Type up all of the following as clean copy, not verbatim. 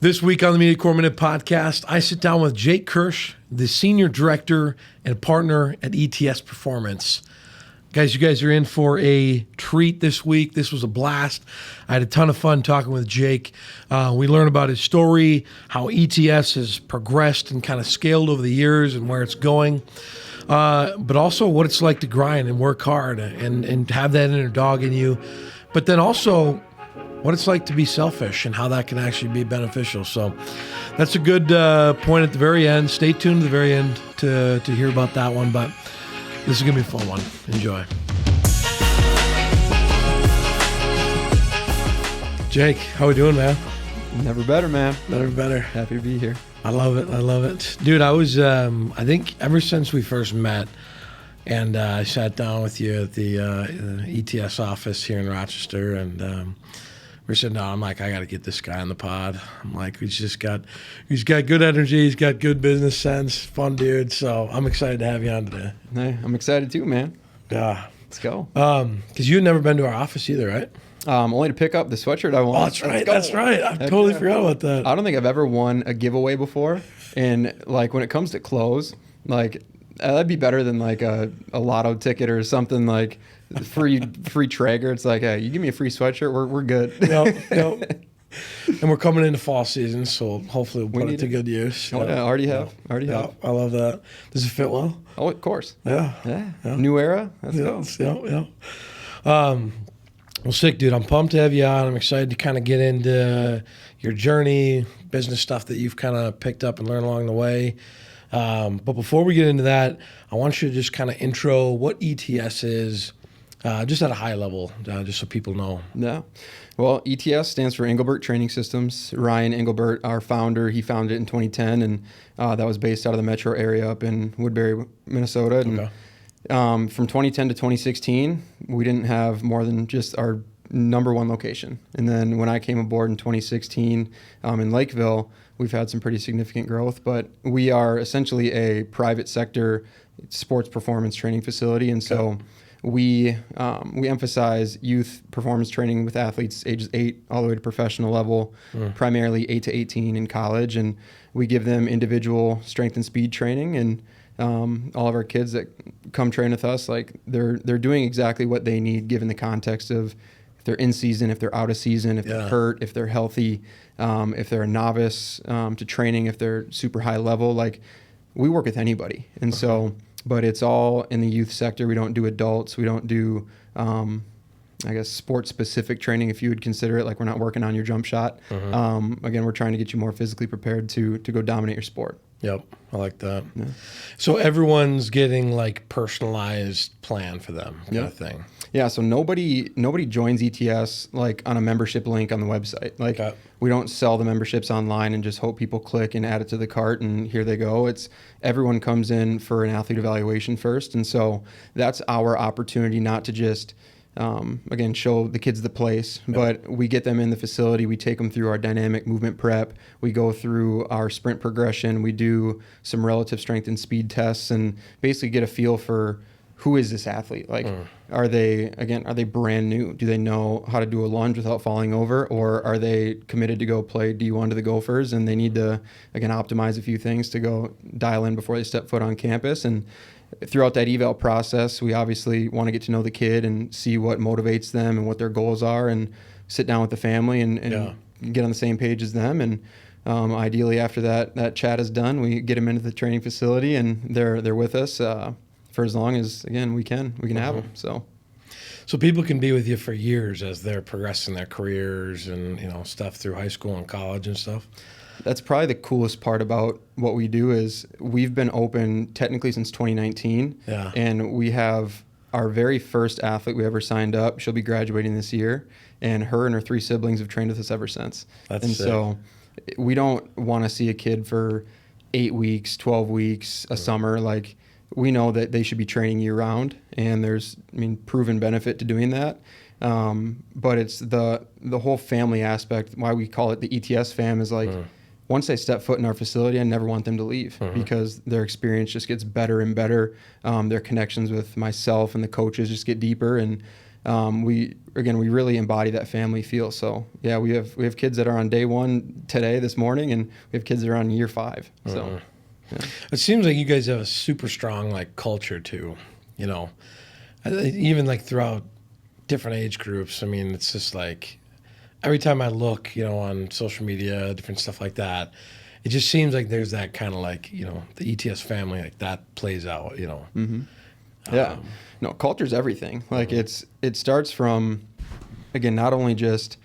This week on the Media Core Minute podcast, I sit down with Jake Kirsch, the Senior Director and Partner at ETS Performance. Guys, you guys are in for a treat this week. This was a blast. I had a ton of fun talking with Jake. We learned about his story, how ETS has progressed and kind of scaled over the years and where it's going, but also what it's like to grind and work hard and have that inner dog in you. But then also what it's like to be selfish and how that can actually be beneficial. So that's a good point at the very end. Stay tuned to the very end to hear about that one. But this is going to be a fun one. Enjoy. Jake, how we doing, man? Never better, man. Never better. Happy to be here. I love it. I love it. Dude, I was, I think ever since we first met, and I sat down with you at the ETS office here in Rochester, and we're sitting down. I'm like, I got to get this guy on the pod. I'm like, he's got good energy. He's got good business sense. Fun dude. So I'm excited to have you on today. Hey, I'm excited too, man. Yeah. Let's go. Because you've never been to our office either, right? Only to pick up the sweatshirt I want. Oh, that's right. That's right. I totally forgot about that. I don't think I've ever won a giveaway before. And like when it comes to clothes, like that'd be better than like a lotto ticket or something like free Traeger. It's like, hey, you give me a free sweatshirt, we're good. Yep. And we're coming into fall season, so hopefully we'll put it to good use. Oh, yeah, already have. I love that. Does it fit well? Oh, of course. Yeah. New era. Let's go. Yeah. Well, sick, dude. I'm pumped to have you on. I'm excited to kind of get into your journey, business stuff that you've kind of picked up and learned along the way. But before we get into that, I want you to just kind of intro what ETS is, just at a high level, just so people know. Yeah. Well, ETS stands for Engelbert Training Systems. Ryan Engelbert, our founder, he founded it in 2010, and that was based out of the metro area up in Woodbury, Minnesota. Okay. And from 2010 to 2016, we didn't have more than just our number one location. And then when I came aboard in 2016 in Lakeville, we've had some pretty significant growth, but we are essentially a private sector sports performance training facility. And so we emphasize youth performance training with athletes ages 8 all the way to professional level, primarily 8 to 18 in college. And we give them individual strength and speed training. And all of our kids that come train with us, like they're doing exactly what they need given the context of if they're in season, if they're out of season, if they're hurt, if they're healthy, if they're a novice to training, if they're super high level. Like we work with anybody. And so, but it's all in the youth sector. We don't do adults. We don't do, I guess, sports-specific training, if you would consider it. Like we're not working on your jump shot. Again, we're trying to get you more physically prepared to go dominate your sport. Yep, I like that. Yeah. So everyone's getting like personalized plan for them, kind of thing. Yeah, so nobody joins ETS like on a membership link on the website. Like we don't sell the memberships online and just hope people click and add it to the cart and here they go. It's everyone comes in for an athlete evaluation first, and so that's our opportunity not to just again, show the kids the place, but we get them in the facility. We take them through our dynamic movement prep. We go through our sprint progression. We do some relative strength and speed tests and basically get a feel for who is this athlete? Like, are they brand new? Do they know how to do a lunge without falling over? Or are they committed to go play D1 to the Gophers and they need to, again, optimize a few things to go dial in before they step foot on campus? And throughout that eval process, we obviously want to get to know the kid and see what motivates them and what their goals are and sit down with the family and get on the same page as them. And ideally after that chat is done, we get them into the training facility and they're with us for as long as, again, we can have them. So people can be with you for years as they're progressing their careers and, stuff through high school and college and stuff. That's probably the coolest part about what we do is we've been open technically since 2019. Yeah. And we have our very first athlete we ever signed up. She'll be graduating this year. And her 3 siblings have trained with us ever since. That's and sick. So we don't want to see a kid for 8 weeks, 12 weeks, a summer. Like we know that they should be training year round. And there's, proven benefit to doing that. But it's the whole family aspect. Why we call it the ETS fam is like, once they step foot in our facility, I never want them to leave because their experience just gets better and better. Their connections with myself and the coaches just get deeper. And we really embody that family feel. So yeah, we have kids that are on day 1 today, this morning, and we have kids that are on year 5. So yeah. It seems like you guys have a super strong like culture too, you know, even like throughout different age groups. I mean, it's just like every time I look, you know, on social media, different stuff like that, it just seems like there's that kind of like, you know, the ETS family, like that plays out, you know. Mm-hmm. Yeah. No, culture's everything. Like it starts from, again, not only just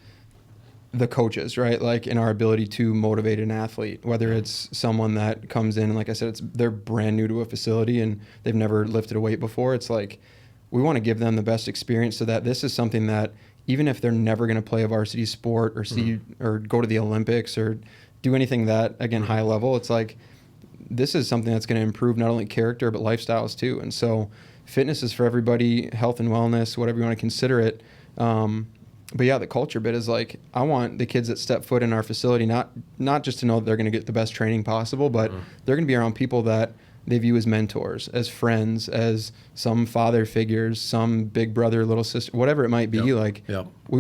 the coaches, right? Like in our ability to motivate an athlete, whether it's someone that comes in and, like I said, they're brand new to a facility and they've never lifted a weight before. It's like, we want to give them the best experience so that this is something that even if they're never going to play a varsity sport or or go to the Olympics or do anything that, again, high level, it's like, this is something that's going to improve not only character, but lifestyles too. And so fitness is for everybody, health and wellness, whatever you want to consider it. But yeah, the culture bit is like, I want the kids that step foot in our facility, not just to know that they're going to get the best training possible, but they're going to be around people that they view as mentors, as friends, as some father figures, some big brother, little sister, whatever it might be. We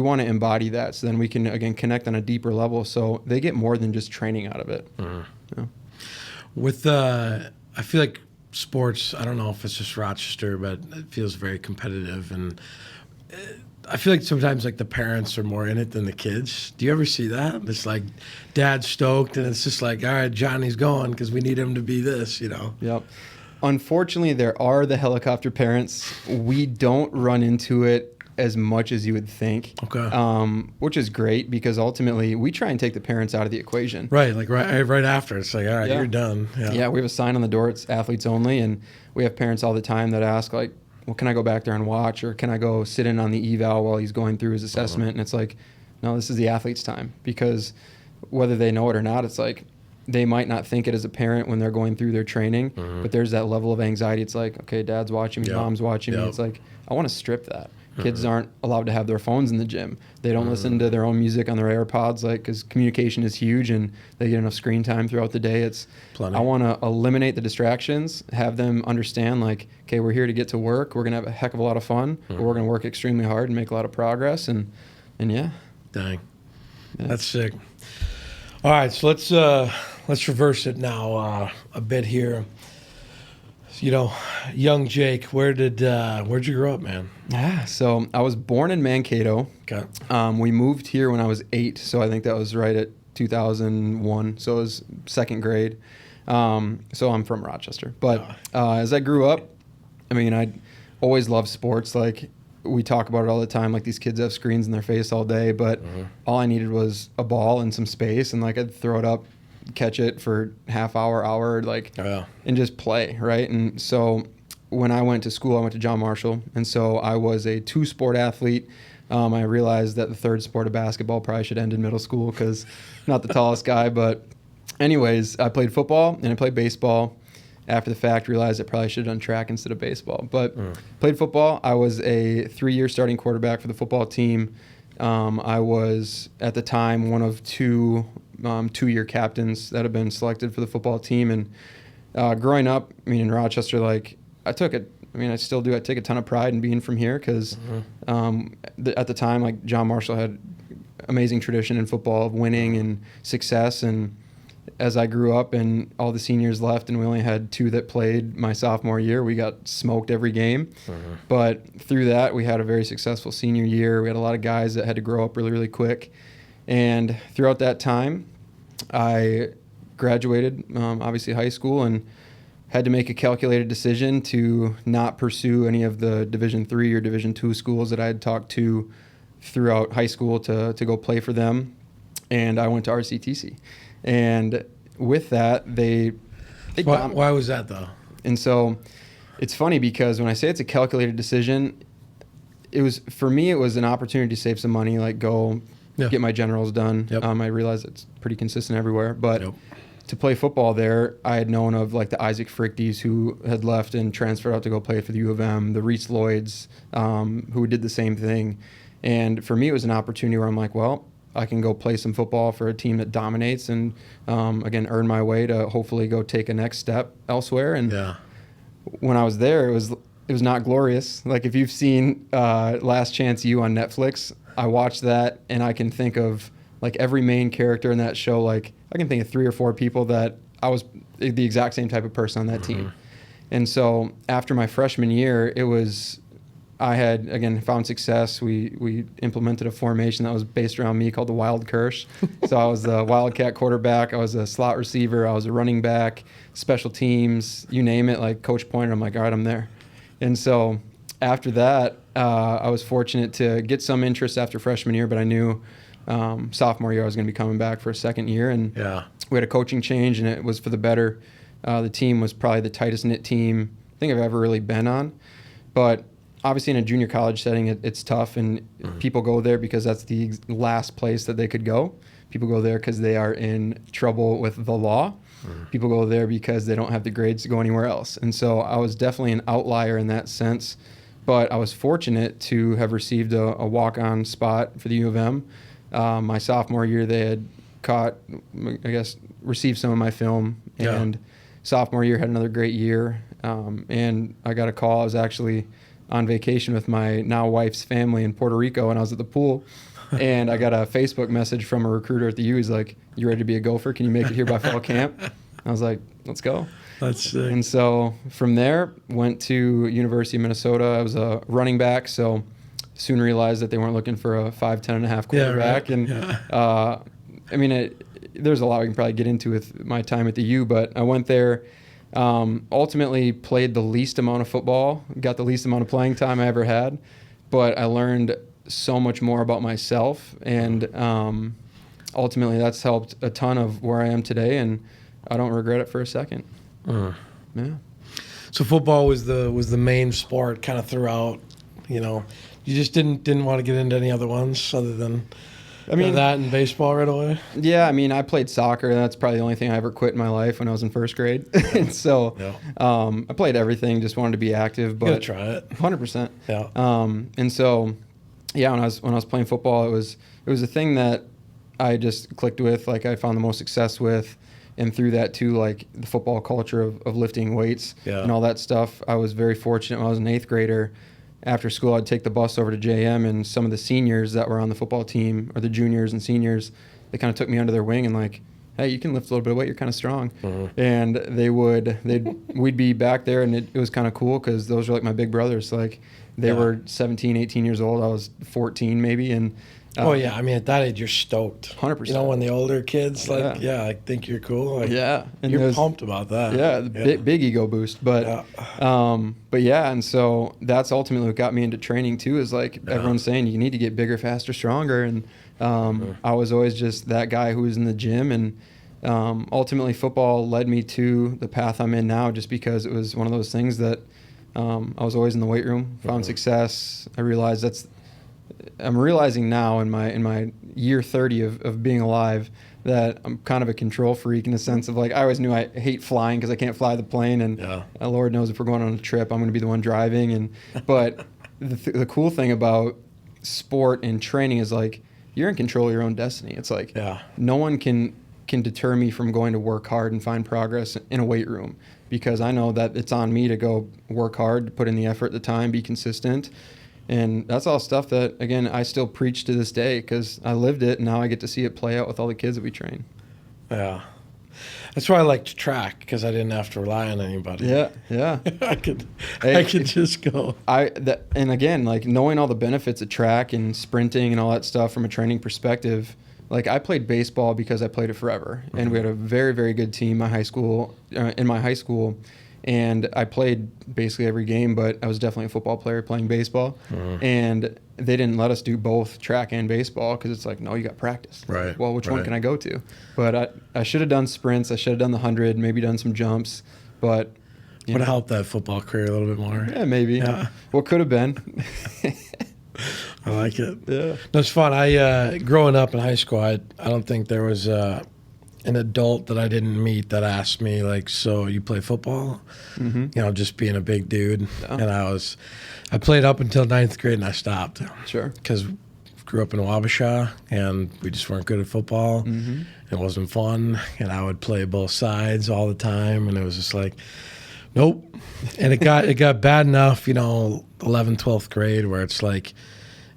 want to embody that so then we can, again, connect on a deeper level so they get more than just training out of it. Yeah. With, I feel like sports, I don't know if it's just Rochester, but it feels very competitive. And I feel like sometimes like the parents are more in it than the kids. Do you ever see that? It's like dad's stoked and it's just like, all right, Johnny's going because we need him to be this, you know? Yep. Unfortunately, there are the helicopter parents. We don't run into it as much as you would think. Okay. Which is great because ultimately we try and take the parents out of the equation. Right. Like right after it's like, all right, you're done. Yeah. We have a sign on the door. It's athletes only. And we have parents all the time that ask like, well, can I go back there and watch, or can I go sit in on the eval while he's going through his assessment? And it's like, no, this is the athlete's time, because whether they know it or not, it's like they might not think it as a parent when they're going through their training, but there's that level of anxiety. It's like, okay, dad's watching me, mom's watching me. It's like, I want to strip that. Kids aren't allowed to have their phones in the gym. They don't listen to their own music on their AirPods, like, because communication is huge and they get enough screen time throughout the day. I want to eliminate the distractions, have them understand, like, okay, we're here to get to work. We're going to have a heck of a lot of fun, but we're going to work extremely hard and make a lot of progress. And yeah. Dang. Yeah. That's sick. All right, so let's reverse it now a bit here. You know, young Jake, where'd you grow up, man? Yeah, so I was born in Mankato. Okay. We moved here when I was 8, so I think that was right at 2001. So it was second grade. So I'm from Rochester. But as I grew up, I mean, I always loved sports. Like, we talk about it all the time. Like, these kids have screens in their face all day, but all I needed was a ball and some space, and like I'd throw it up, catch it for half hour, like, and just play, right? And so when I went to school, I went to John Marshall, and so I was a 2-sport athlete. I realized that the third sport of basketball probably should end in middle school because not the tallest guy, but anyways, I played football and I played baseball. After the fact, realized I probably should have done track instead of baseball, but played football. I was a 3-year starting quarterback for the football team. I was, at the time, one of 2 2-year captains that have been selected for the football team. And growing up, I mean, in Rochester, like, I still do. I take a ton of pride in being from here because at the time, like, John Marshall had amazing tradition in football of winning and success. And as I grew up and all the seniors left and we only had 2 that played my sophomore year, we got smoked every game. But through that, we had a very successful senior year. We had a lot of guys that had to grow up really, really quick. And throughout that time, I graduated, obviously high school, and had to make a calculated decision to not pursue any of the Division III or Division II schools that I had talked to throughout high school to go play for them. And I went to RCTC. And with that, Why was that, though? And so it's funny because when I say it's a calculated decision, for me, it was an opportunity to save some money, like go get my generals done. I realized it's pretty consistent everywhere. But to play football there, I had known of like the Isaac Frichties who had left and transferred out to go play for the U of M, the Reese Lloyds who did the same thing. And for me, it was an opportunity where I'm like, well, I can go play some football for a team that dominates and, again, earn my way to hopefully go take a next step elsewhere. And when I was there, it was it was not glorious. Like if you've seen Last Chance U on Netflix, I watched that and I can think of like every main character in that show. Like I can think of 3 or 4 people that I was the exact same type of person on that team. And so after my freshman year, I had, again, found success. We implemented a formation that was based around me called the Wild Kirsch. So I was the Wildcat quarterback. I was a slot receiver. I was a running back, special teams, you name it. Like Coach pointed, I'm like, all right, I'm there. And so after that, I was fortunate to get some interest after freshman year, but I knew sophomore year I was going to be coming back for a second year. And we had a coaching change, and it was for the better. The team was probably the tightest knit team I think I've ever really been on. But obviously in a junior college setting, it's tough, and people go there because that's the last place that they could go. People go there because they are in trouble with the law. People go there because they don't have the grades to go anywhere else. And so I was definitely an outlier in that sense, but I was fortunate to have received a walk-on spot for the U of M. My sophomore year, they had received some of my film, and sophomore year had another great year. And I got a call. I was actually on vacation with my now wife's family in Puerto Rico, and I was at the pool, and I got a Facebook message from a recruiter at the U. He's like, "You ready to be a Gopher? Can you make it here by fall camp?" I was like, "Let's go." That's sick. And so from there, went to University of Minnesota. I was a running back, so soon realized that they weren't looking for a 5'10.5" quarterback. And there's a lot we can probably get into with my time at the U, but I went there. Ultimately played the least amount of football, got the least amount of playing time I ever had, but I learned so much more about myself, and ultimately that's helped a ton of where I am today, and I don't regret it for a second. Yeah. So football was the main sport kind of throughout, You just didn't want to get into any other ones other than that and baseball right away? Yeah, I played soccer, and that's probably the only thing I ever quit in my life when I was in first grade. And so I played everything, just wanted to be active. But you gotta try it. 100%. Yeah. And so, when I was playing football, it was a thing that I just clicked with, like I found the most success with. And through that too, like the football culture of lifting weights and all that stuff. I was very fortunate when I was an 8th grader. After school, I'd take the bus over to JM, and some of the seniors that were on the football team, or the juniors and seniors, they kind of took me under their wing and like, hey, you can lift a little bit of weight, you're kind of strong. And we'd be back there, and it was kind of cool because those were like my big brothers. Like they were 17, 18 years old. I was 14 maybe, and at that age, you're stoked. 100%. When the older kids, I think you're cool. Like, and you're pumped about that. Yeah, big ego boost. But, and so that's ultimately what got me into training too. Is like everyone's saying you need to get bigger, faster, stronger, and I was always just that guy who was in the gym, and ultimately football led me to the path I'm in now, just because it was one of those things that I was always in the weight room, found success. I'm realizing now in my year 30 of being alive that I'm kind of a control freak in the sense of like I always knew I hate flying because I can't fly the plane, and Lord knows if we're going on a trip I'm going to be the one driving. But the cool thing about sport and training is like you're in control of your own destiny. It's like no one can deter me from going to work hard and find progress in a weight room, because I know that it's on me to go work hard, to put in the effort, the time, be consistent. And that's all stuff that, again, I still preach to this day because I lived it, and now I get to see it play out with all the kids that we train. Yeah. That's why I liked track, because I didn't have to rely on anybody. Yeah. I could just go. And again, like knowing all the benefits of track and sprinting and all that stuff from a training perspective, like I played baseball because I played it forever. And we had a very, very good team in my high school. And I played basically every game, but I was definitely a football player playing baseball. And they didn't let us do both track and baseball because it's like, no, you got practice. Right. Well, which one can I go to? But I should have done sprints. I should have done the 100, maybe done some jumps. But would have helped that football career a little bit more. Yeah, maybe. Yeah. What could have been. I like it. Yeah. No, it's fun. Growing up in high school, I don't think there was an adult that I didn't meet that asked me, like, so you play football? Just being a big dude. Yeah. And I played up until 9th grade, and I stopped. Sure. Because grew up in Wabasha, and we just weren't good at football. It wasn't fun, and I would play both sides all the time, and it was just like, Nope. And it got bad enough, 11th, 12th grade, where it's like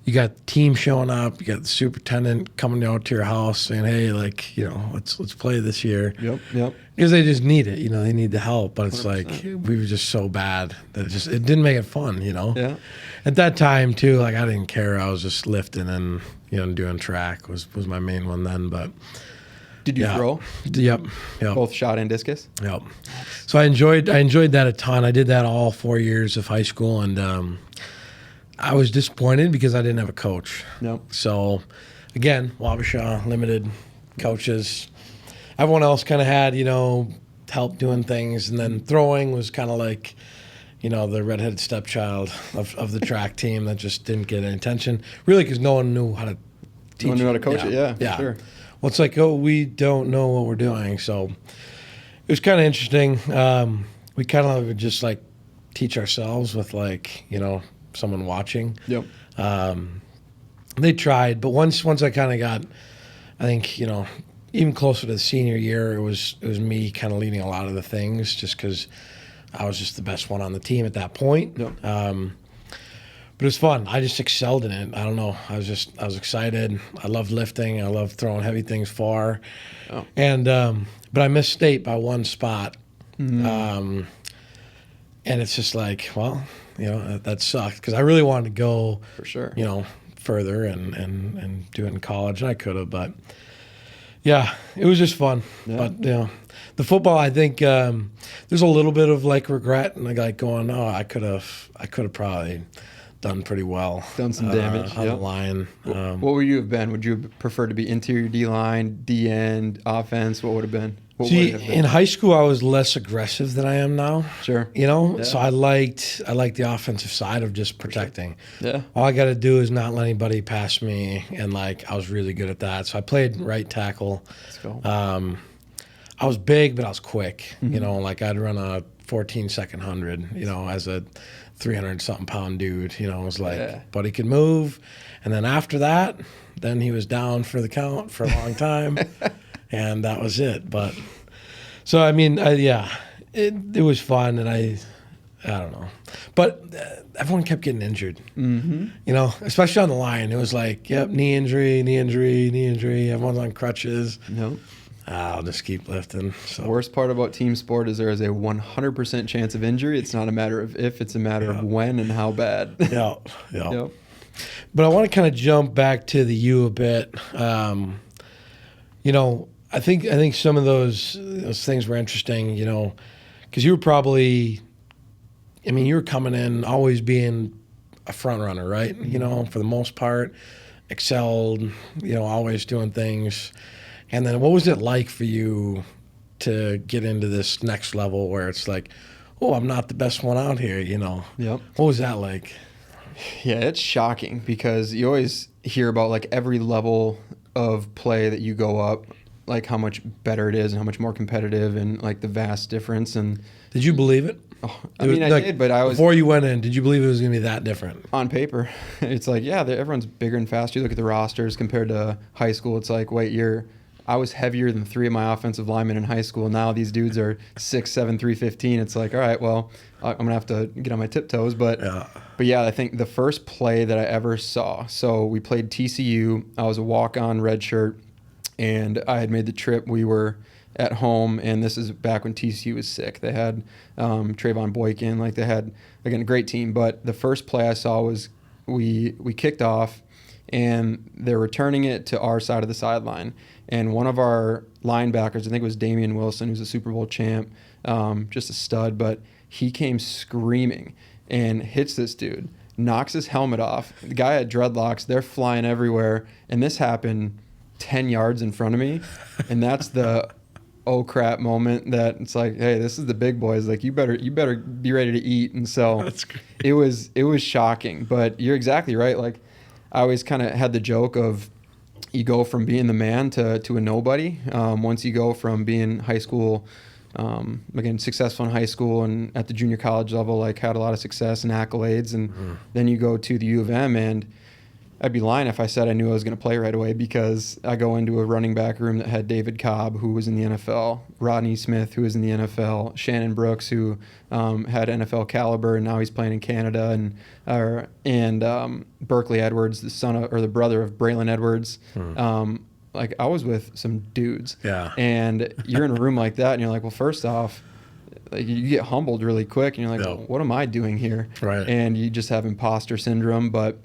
you got the team showing up, you got the superintendent coming out to your house saying, "Hey, let's play this year." Yep. Because they just need it, they need the help. But it's 100%. like we were just so bad that it didn't make it fun, Yeah. At that time too, like I didn't care. I was just lifting and doing track was my main one then. But Did you throw? Yep. Both shot and discus? Yep. So I enjoyed that a ton. I did that all 4 years of high school, and I was disappointed because I didn't have a coach. Nope. So again, Wabasha, limited coaches. Everyone else kind of had, help doing things, and then throwing was kind of like, the redheaded stepchild of the track team that just didn't get any attention, really, because no one knew how to teach. No one knew how to coach it, yeah. Sure. Well, it's like, we don't know what we're doing. So it was kind of interesting. We kind of would just like teach ourselves with someone watching. Yep. They tried, but once I kind of got, I think, even closer to the senior year, it was me kind of leading a lot of the things just because I was just the best one on the team at that point. Yep. But it was fun. I just excelled in it. I don't know. I was excited. I loved lifting. I loved throwing heavy things far. Oh. And but I missed state by one spot. Mm-hmm. And it's just like, well, that sucked because I really wanted to go For sure. Further and do it in college. And I could have, but yeah, it was just fun. Yeah. But the football, I think there's a little bit of like regret and like going, oh, I could have probably done pretty well. Done some damage on the line. What would you have been? Would you have preferred to be interior D-line, D-end, offense? What would have been? What would it have been? In high school, I was less aggressive than I am now. Sure. Yeah. So I liked the offensive side of just protecting. Sure. Yeah. All I got to do is not let anybody pass me, and I was really good at that. So I played right tackle. Let's go. I was big, but I was quick. Mm-hmm. I'd run a 14-second 100. As a 300-something pound dude. It was like, but he could move, and then after that, then he was down for the count for a long time. And that was it. But so I mean, it was fun, and I don't know. But everyone kept getting injured. Mm-hmm. Especially on the line. It was like, yep, knee injury. Everyone's on crutches. Nope. I'll just keep lifting. So. The worst part about team sport is there is a 100% chance of injury. It's not a matter of if, it's a matter of when and how bad. Yeah. But I want to kind of jump back to the U a bit. I think some of those things were interesting, because you were probably, you were coming in always being a front runner, right? For the most part, excelled, always doing things. And then what was it like for you to get into this next level where it's like, oh, I'm not the best one out here, Yep. What was that like? Yeah, it's shocking because you always hear about like every level of play that you go up, like how much better it is and how much more competitive and like the vast difference. And did you believe it? Oh, I did, but I was before you went in. Did you believe it was going to be that different? On paper, it's like everyone's bigger and faster. You look at the rosters compared to high school. It's like, wait, I was heavier than 3 of my offensive linemen in high school. Now these dudes are 6'7", 315. It's like, all right, well, I'm gonna have to get on my tiptoes. But yeah, I think the first play that I ever saw. So we played TCU. I was a walk-on redshirt, and I had made the trip. We were at home, and this is back when TCU was sick. They had Trayvon Boykin. Like they had, again, a great team. But the first play I saw was we kicked off, and they're returning it to our side of the sideline. And one of our linebackers, I think it was Damian Wilson, who's a Super Bowl champ, just a stud, but he came screaming and hits this dude, knocks his helmet off. The guy had dreadlocks. They're flying everywhere. And this happened 10 yards in front of me. And that's the oh crap moment that it's like, hey, this is the big boys. Like you better be ready to eat. And so it was shocking. But you're exactly right. Like I always kind of had the joke of, you go from being the man to a nobody. Once you go from being high school, again, successful in high school and at the junior college level, like had a lot of success and accolades, and then you go to the U of M, and I'd be lying if I said I knew I was going to play right away, because I go into a running back room that had David Cobb, who was in the NFL, Rodney Smith, who was in the NFL, Shannon Brooks, who had NFL caliber, and now he's playing in Canada, and Berkeley Edwards, the brother of Braylon Edwards. Like, I was with some dudes. Yeah. And you're in a room like that, and you're like, well, first off, like, you get humbled really quick, and you're like, well, what am I doing here? Right. And you just have imposter syndrome. But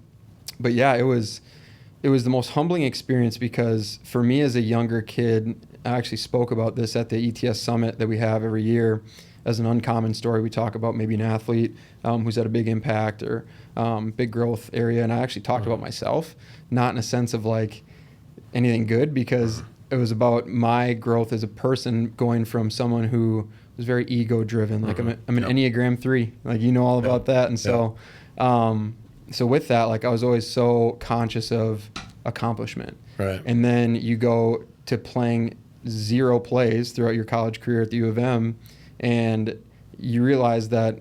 yeah, it was the most humbling experience, because for me as a younger kid, I actually spoke about this at the ETS summit that we have every year as an uncommon story. We talk about maybe an athlete who's had a big impact or big growth area. And I actually talked about myself, not in a sense of like anything good, because it was about my growth as a person, going from someone who was very ego driven. Like I'm an Enneagram 3, like, you know all about that. And so, so with that, like, I was always so conscious of accomplishment. Right. And then you go to playing 0 plays throughout your college career at the U of M, and you realize that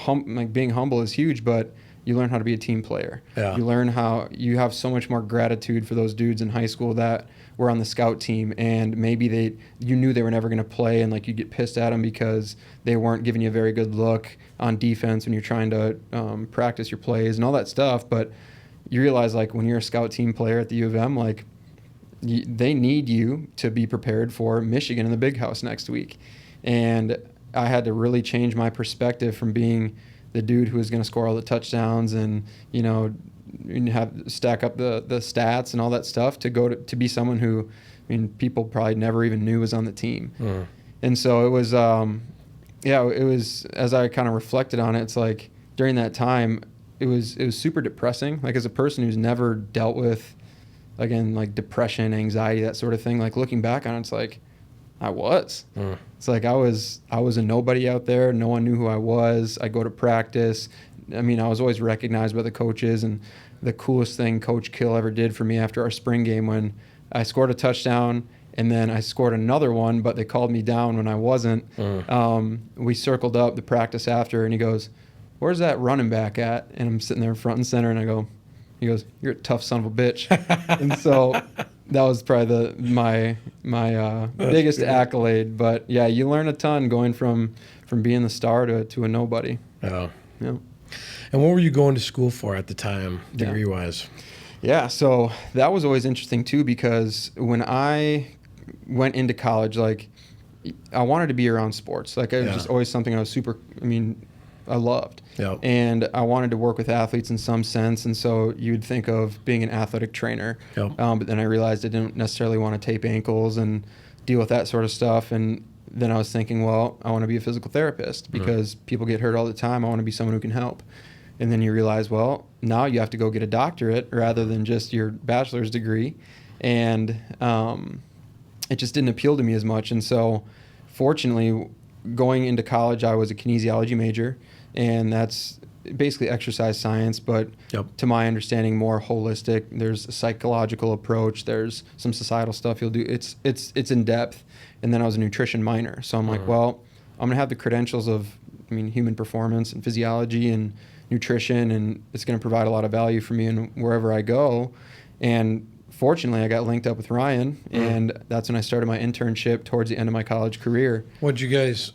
like, being humble is huge, but you learn how to be a team player. Yeah. You learn how you have so much more gratitude for those dudes in high school that were on the scout team, and maybe you knew they were never going to play, and like, you get pissed at them because they weren't giving you a very good look on defense when you're trying to practice your plays and all that stuff. But you realize, like, when you're a scout team player at the U of M, like, they need you to be prepared for Michigan in the Big House next week. And I had to really change my perspective from being the dude who was going to score all the touchdowns and, you know, stack up the stats and all that stuff, to be someone who, I mean, people probably never even knew was on the team. And so it was, it was, as I kind of reflected on it, it's like, during that time, it was super depressing. Like, as a person who's never dealt with, again, like, depression, anxiety, that sort of thing, like, looking back on it, it's like, I was. It's like, I was a nobody out there. No one knew who I was. I go to practice. I mean, I was always recognized by the coaches, and the coolest thing Coach Kill ever did for me after our spring game, when I scored a touchdown and then I scored another one, but they called me down when I wasn't. We circled up the practice after, and he goes, "Where's that running back at?" And I'm sitting there front and center, and he goes, "You're a tough son of a bitch." And so that was probably my biggest accolade. But yeah, you learn a ton going from being the star to a nobody. Oh. Yeah. And what were you going to school for at the time, degree-wise? Yeah, so that was always interesting too, because when I went into college, like, I wanted to be around sports. Like, it was just always something I loved. Yep. And I wanted to work with athletes in some sense, and so you'd think of being an athletic trainer. Yep. But then I realized I didn't necessarily want to tape ankles and deal with that sort of stuff. And then I was thinking, well, I want to be a physical therapist, because people get hurt all the time. I want to be someone who can help. And then you realize, well, now you have to go get a doctorate rather than just your bachelor's degree. And it just didn't appeal to me as much. And so, fortunately, going into college, I was a kinesiology major, and that's basically exercise science, but to my understanding, more holistic. There's a psychological approach. There's some societal stuff you'll do. It's in depth. And then I was a nutrition minor. So I'm like, well, I'm going to have the credentials of, human performance and physiology and nutrition, and it's going to provide a lot of value for me in wherever I go. And fortunately, I got linked up with Ryan, and that's when I started my internship towards the end of my college career. How'd you guys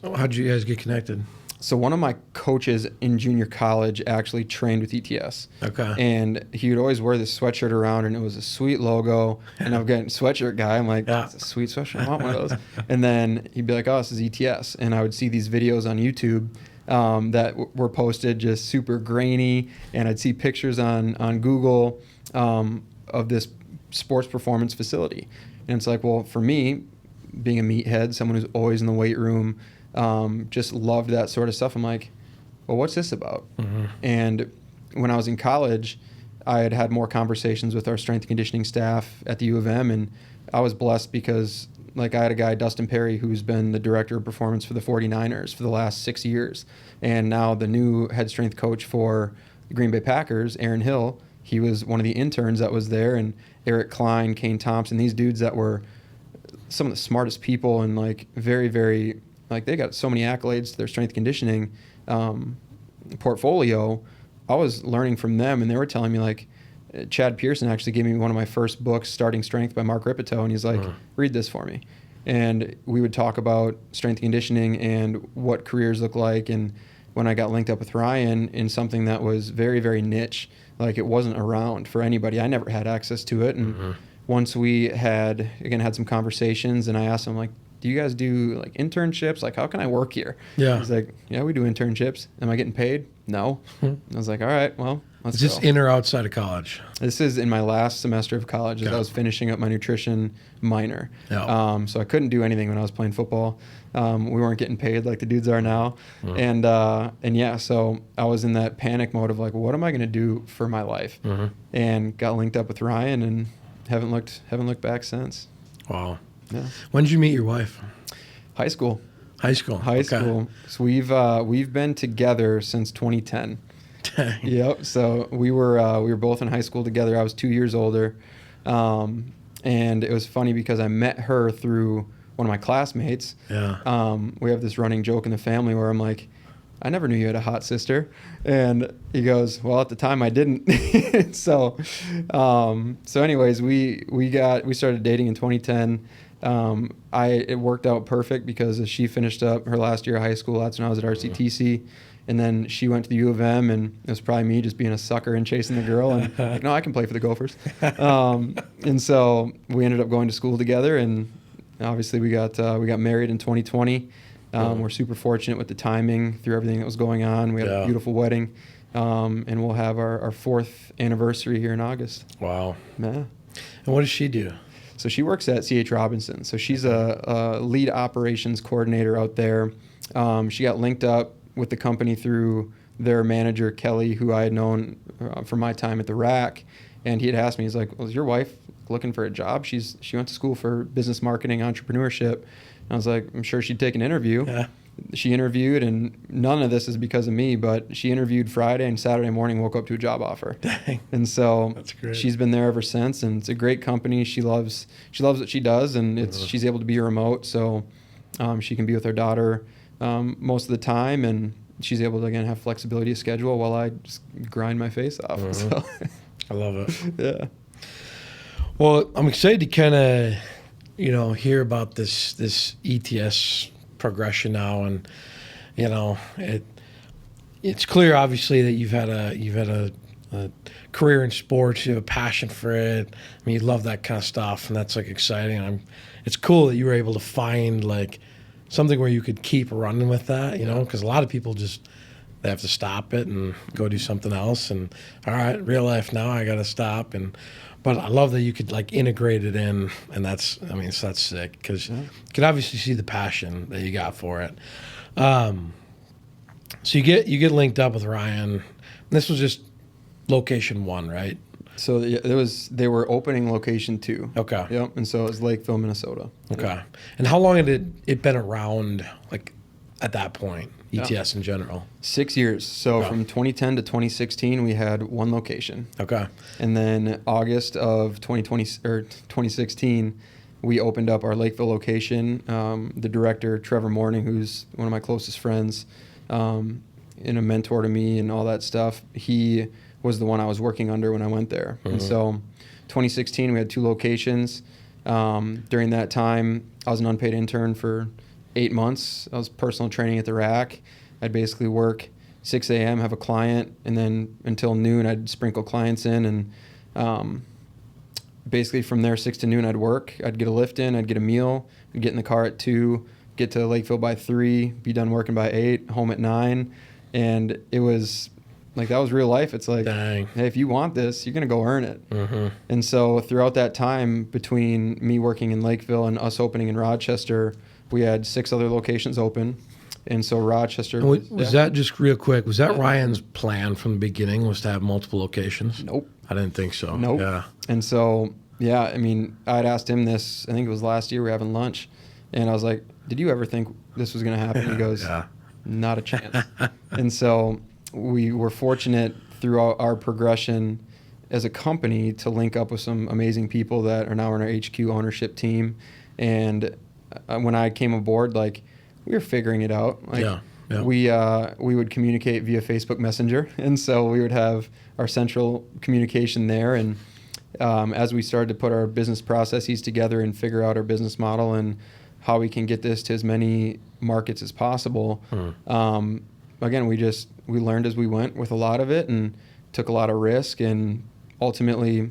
get connected? So one of my coaches in junior college actually trained with ETS. Okay. And he would always wear this sweatshirt around, and it was a sweet logo. And I'm getting sweatshirt guy. I'm like, that's a sweet sweatshirt. I want one of those. And then he'd be like, oh, this is ETS. And I would see these videos on YouTube that were posted, just super grainy. And I'd see pictures on Google of this sports performance facility. And it's like, well, for me, being a meathead, someone who's always in the weight room, just loved that sort of stuff. I'm like, well, what's this about? And when I was in college, I had more conversations with our strength and conditioning staff at the U of M, and I was blessed because, like, I had a guy, Dustin Perry, who's been the director of performance for the 49ers for the last 6 years, and now the new head strength coach for the Green Bay Packers, Aaron Hill. He was one of the interns that was there, and Eric Klein, Kane Thompson, these dudes that were some of the smartest people, and like very, very, like, they got so many accolades to their strength conditioning portfolio. I was learning from them, and they were telling me, like, Chad Pearson actually gave me one of my first books, Starting Strength by Mark Ripito, and he's like, read this for me. And we would talk about strength and conditioning and what careers look like. And when I got linked up with Ryan in something that was very, very niche, like it wasn't around for anybody. I never had access to it. And once we had some conversations, and I asked him, like, do you guys do like internships? Like, how can I work here? Yeah. He's like, yeah, we do internships. Am I getting paid? No. I was like, all right, well, let's go. Is this in or outside of college? This is in my last semester of college as I was finishing up my nutrition minor. Yeah. So I couldn't do anything when I was playing football. We weren't getting paid like the dudes are now. And yeah, so I was in that panic mode of like, what am I going to do for my life? And got linked up with Ryan and haven't looked back since. Wow. Yeah. When did you meet your wife? High school. High school. High school. So we've been together since 2010. Dang. Yep. So we were both in high school together. I was 2 years older, and it was funny because I met her through one of my classmates. Yeah. We have this running joke in the family where I'm like, I never knew you had a hot sister, and he goes, well, at the time I didn't. So anyways, we started dating in 2010. It worked out perfect because she finished up her last year of high school. That's when I was at RCTC. And then she went to the U of M, and it was probably me just being a sucker and chasing the girl. And like, no, I can play for the Gophers. And so we ended up going to school together, and obviously we got married in 2020. We're super fortunate with the timing through everything that was going on. We had a beautiful wedding, and we'll have our 4th anniversary here in August. Wow. Yeah. And what does she do? So she works at C.H. Robinson. So she's a lead operations coordinator out there. She got linked up with the company through their manager, Kelly, who I had known from my time at the RAC. And he had asked me, he's like, well, is your wife looking for a job? She went to school for business marketing, entrepreneurship. And I was like, I'm sure she'd take an interview. Yeah. She interviewed, and none of this is because of me, but she interviewed Friday, and Saturday morning woke up to a job offer. Dang. And so That's great. She's been there ever since, and it's a great company. She loves what she does, and she's able to be remote, so she can be with her daughter most of the time, and she's able to, again, have flexibility of schedule while I just grind my face off. So. I love it. Yeah. Well, I'm excited to kind of, hear about this ETS progression now, and it's clear, obviously, that you've had a career in sports. You have a passion for it. I mean, you love that kind of stuff, and that's like exciting. It's cool that you were able to find like something where you could keep running with that, because a lot of people they have to stop it and go do something else. And all right, real life now, I got to stop. But I love that you could like integrate it in, and that's sick because you can obviously see the passion that you got for it. So you get linked up with Ryan. This was just location 1, right? So they were opening location 2. Okay. Yep. And so it was Lakeville, Minnesota. Okay. Yep. And how long had it been around, like at that point, ETS in general? 6 years. So from 2010 to 2016, we had 1 location. Okay. And then August of 2016, we opened up our Lakeville location. The director, Trevor Morning, who's one of my closest friends, and a mentor to me and all that stuff, he was the one I was working under when I went there. And so 2016, we had 2 locations. During that time, I was an unpaid intern for 8 months. I was personal training at the RAC. I'd basically work 6 a.m., have a client, and then until noon, I'd sprinkle clients in. And basically from there, 6 to noon, I'd work. I'd get a lift in. I'd get a meal. I'd get in the car at 2, get to Lakeville by 3, be done working by 8, home at 9. And it was like, that was real life. It's like, dang, hey, if you want this, you're going to go earn it. And so throughout that time between me working in Lakeville and us opening in Rochester, we had 6 other locations open. And so Rochester was that, just real quick, was that Ryan's plan from the beginning, was to have multiple locations? Nope. I didn't think so. Nope. Yeah. And so, yeah, I mean, I'd asked him this, I think it was last year, we were having lunch, and I was like, did you ever think this was going to happen? He goes, not a chance. And so we were fortunate through our progression as a company to link up with some amazing people that are now in our HQ ownership team. And when I came aboard, like, we were figuring it out. Like, Yeah. We would communicate via Facebook Messenger, and so we would have our central communication there. And as we started to put our business processes together and figure out our business model and how we can get this to as many markets as possible, again, we learned as we went with a lot of it and took a lot of risk. And ultimately,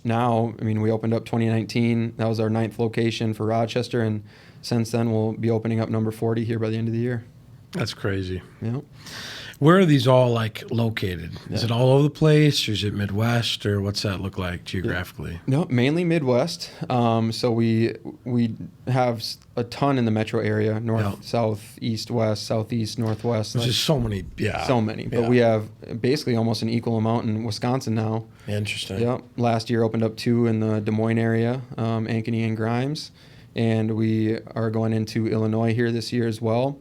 now, I mean, we opened up 2019. That was our 9th location for Rochester, and since then we'll be opening up number 40 here by the end of the year. That's crazy. Yeah. Where are these all like located? Is it all over the place, or is it Midwest, or what's that look like geographically? No, mainly Midwest. So we have a ton in the metro area: north, south, east, west, southeast, northwest. There's just so many. Yeah. So many. But we have basically almost an equal amount in Wisconsin now. Interesting. Yep. Last year opened up 2 in the Des Moines area, Ankeny and Grimes, and we are going into Illinois here this year as well.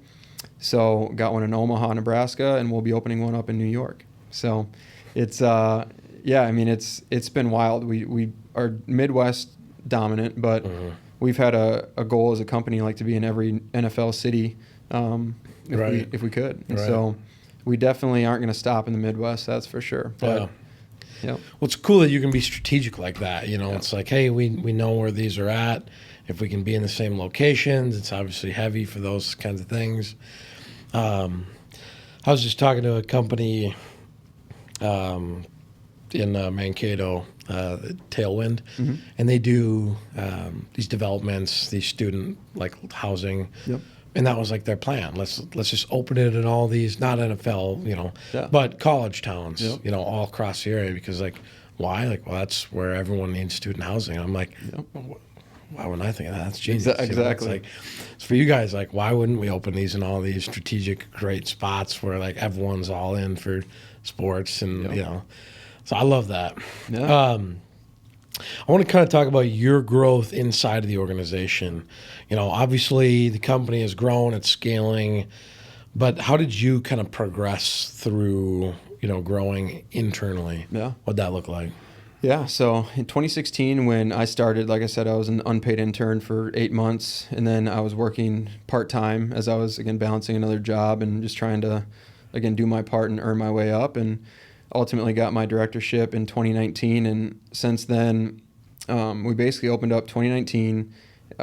So got one in Omaha, Nebraska, and we'll be opening one up in New York. So it's I mean it's been wild. We are Midwest dominant, but we've had a goal as a company like to be in every NFL city if we could. And so we definitely aren't going to stop in the Midwest, that's for sure. But well, it's cool that you can be strategic like that. You know, it's like, hey, we know where these are at. If we can be in the same locations, it's obviously heavy for those kinds of things. I was just talking to a company in Mankato, Tailwind, and they do these developments, these student like housing. Yep. And that was like their plan. Let's just open it in all these, not NFL, but college towns, all across the area. Because like, why? Like, well, that's where everyone needs student housing. And I'm like, why wouldn't I think of that? That's genius. Exactly. It's like, it's for you guys, like, why wouldn't we open these in all these strategic, great spots where like everyone's all in for sports and So I love that. Yeah. I want to kind of talk about your growth inside of the organization. Obviously the company has grown, it's scaling, but how did you kind of progress through, growing internally? Yeah. What'd that look like? Yeah, so in 2016 when I started, like I said, I was an unpaid intern for 8 months, and then I was working part-time as I was, again, balancing another job and just trying to, again, do my part and earn my way up, and ultimately got my directorship in 2019. And since then, we basically opened up 2019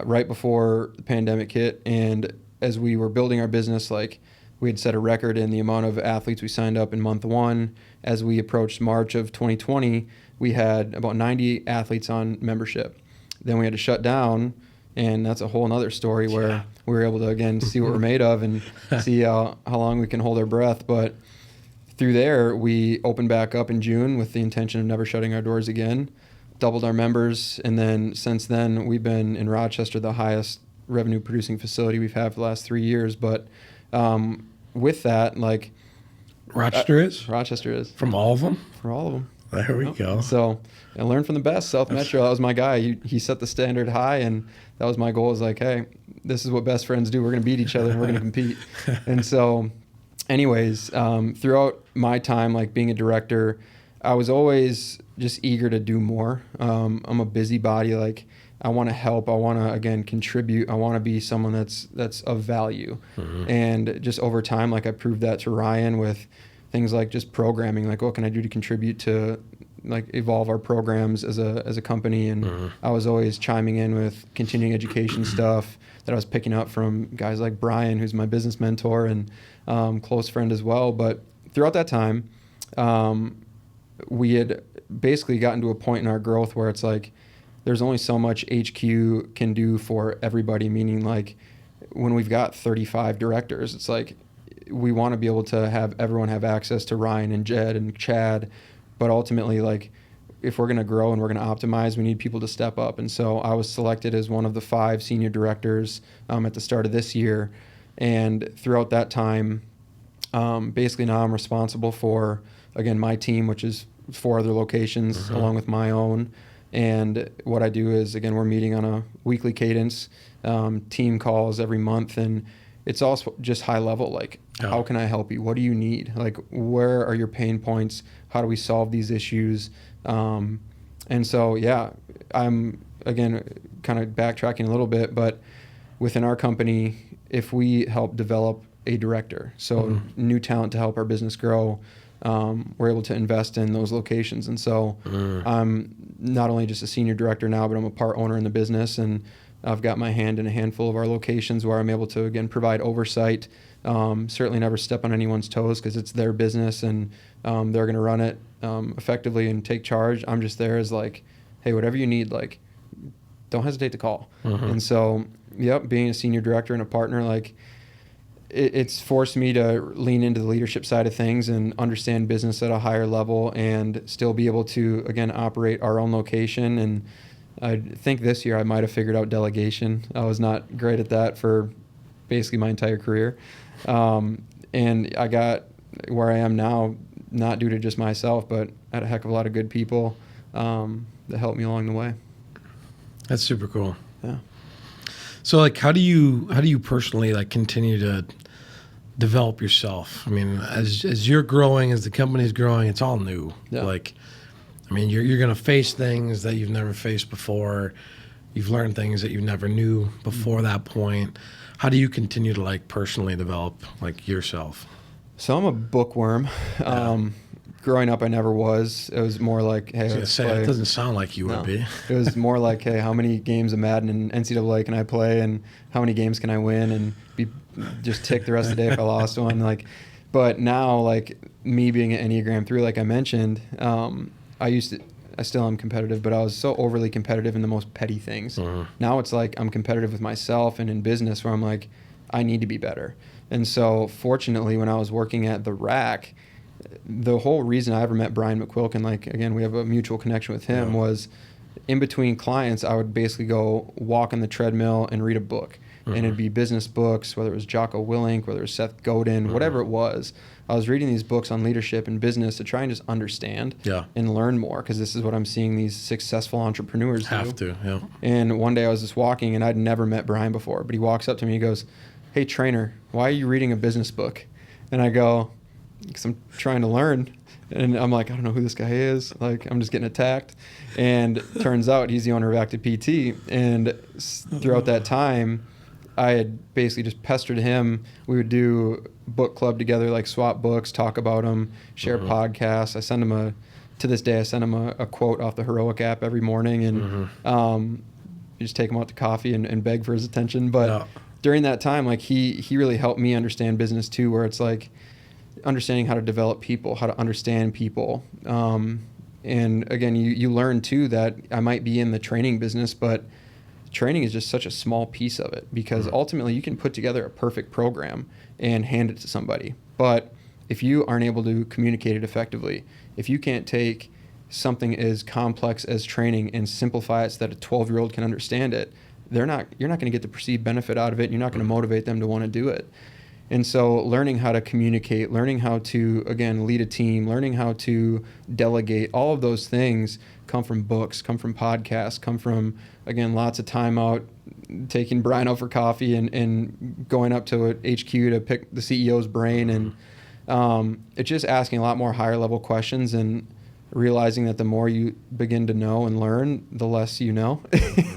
right before the pandemic hit, and as we were building our business, like, we had set a record in the amount of athletes we signed up in month 1. As we approached March of 2020, we had about 90 athletes on membership. Then we had to shut down, and that's a whole nother story where we were able to, again, see what we're made of and see how long we can hold our breath. But through there, we opened back up in June with the intention of never shutting our doors again, doubled our members, and then since then, we've been in Rochester, the highest revenue-producing facility we've had for the last 3 years. But with that, like... Rochester is? Rochester is. From all of them? For all of them. There we go. So I learned from the best. South Metro, that was my guy. He set the standard high, and that was my goal. Is like, hey, this is what best friends do. We're going to beat each other, and we're going to compete. And so, anyways, throughout my time, like being a director, I was always just eager to do more. I'm a busybody. Like, I want to help. I want to, again, contribute. I want to be someone that's of value. And just over time, like I proved that to Ryan with things like just programming, like what can I do to contribute to like evolve our programs as a company. And I was always chiming in with continuing education stuff that I was picking up from guys like Brian, who's my business mentor and close friend as well. But throughout that time, we had basically gotten to a point in our growth where it's like there's only so much HQ can do for everybody, meaning like when we've got 35 directors, it's like we want to be able to have everyone have access to Ryan and Jed and Chad, but ultimately, like, if we're going to grow and we're going to optimize, we need people to step up. And so I was selected as one of the 5 senior directors at the start of this year. And throughout that time, basically now I'm responsible for, again, my team, which is 4 other locations along with my own. And what I do is, again, we're meeting on a weekly cadence, team calls every month, and it's also just high level, like, how can I help you? What do you need? Like, where are your pain points? How do we solve these issues? And so, yeah, I'm, again, kind of backtracking a little bit, but within our company, if we help develop a director. So new talent to help our business grow. We're able to invest in those locations. And so I'm not only just a senior director now, but I'm a part owner in the business, and I've got my hand in a handful of our locations where I'm able to, again, provide oversight. Certainly never step on anyone's toes because it's their business, and they're going to run it effectively and take charge. I'm just there as like, hey, whatever you need, like, don't hesitate to call. And so, being a senior director and a partner, like, it's forced me to lean into the leadership side of things and understand business at a higher level and still be able to, again, operate our own location. And I think this year I might have figured out delegation. I was not great at that for basically my entire career. And I got where I am now, not due to just myself, but I had a heck of a lot of good people that helped me along the way. That's super cool. Yeah. So, like, how do you personally, like, continue to develop yourself? I mean, as you're growing, as the company's growing, it's all new. Yeah. Like, I mean, you're going to face things that you've never faced before. You've learned things that you never knew before that point. How do you continue to, like, personally develop, like, yourself? So I'm a bookworm. Growing up, I never was. It was more like, hey, It doesn't sound like you would be. It was more like, hey, how many games of Madden and NCAA can I play, and how many games can I win, and be just tick the rest of the day if I lost one. Like, but now, like, me being an Enneagram 3, like I mentioned, I still am competitive, but I was so overly competitive in the most petty things. Now it's like I'm competitive with myself and in business, where I'm like, I need to be better. And so, fortunately, when I was working at the Rack, the whole reason I ever met Brian McQuilkin, like, again, we have a mutual connection with him, was in between clients, I would basically go walk on the treadmill and read a book. And it'd be business books, whether it was Jocko Willink, whether it was Seth Godin, whatever it was. I was reading these books on leadership and business to try and just understand and learn more, because this is what I'm seeing these successful entrepreneurs do. And one day I was just walking, and I'd never met Brian before, but he walks up to me, he goes, "Hey, trainer, why are you reading a business book?" And I go, "Because I'm trying to learn." And I'm like, I don't know who this guy is. Like, I'm just getting attacked. And turns out he's the owner of Active PT. And throughout that time, I had basically just pestered him. We would do book club together, like swap books, talk about them, share podcasts. I send him to this day, I send him a quote off the Heroic app every morning, and you just take him out to coffee and beg for his attention. But during that time, like, he really helped me understand business too, where it's like understanding how to develop people, how to understand people. And again, you learn too that I might be in the training business, but training is just such a small piece of it, because ultimately you can put together a perfect program and hand it to somebody. But if you aren't able to communicate it effectively, if you can't take something as complex as training and simplify it so that a 12-year-old can understand it, you're not going to get the perceived benefit out of it. You're not going to motivate them to want to do it. And so learning how to communicate, learning how to, again, lead a team, learning how to delegate, all of those things come from books, come from podcasts, come from, again, lots of time out, taking Brian out for coffee and going up to HQ to pick the CEO's brain. And it's just asking a lot more higher level questions and realizing that the more you begin to know and learn, the less you know.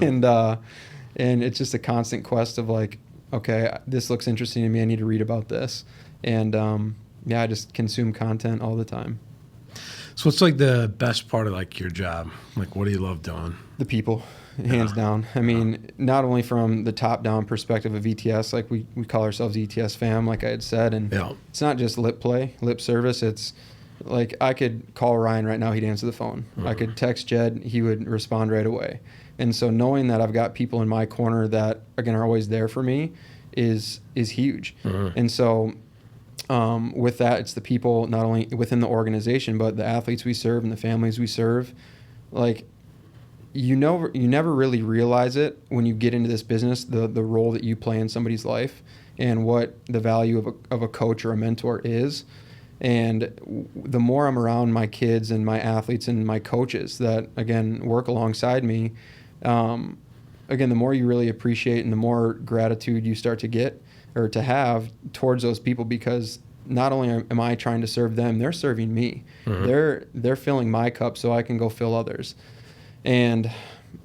And it's just a constant quest of like, okay, this looks interesting to me. I need to read about this. And I just consume content all the time. So what's like the best part of like your job? Like, what do you love doing? The people, hands down. I mean, not only from the top down perspective of ETS, like we call ourselves ETS fam, like I had said, and it's not just lip service. It's like, I could call Ryan right now, he'd answer the phone. I could text Jed, he would respond right away. And so knowing that I've got people in my corner that, again, are always there for me is huge. And so with that, it's the people not only within the organization, but the athletes we serve and the families we serve. Like, you never really realize it when you get into this business, the role that you play in somebody's life and what the value of a coach or a mentor is. And the more I'm around my kids and my athletes and my coaches that, again, work alongside me, again, the more you really appreciate and the more gratitude you start to get or to have towards those people, because not only am I trying to serve them, they're serving me. They're filling my cup so I can go fill others. And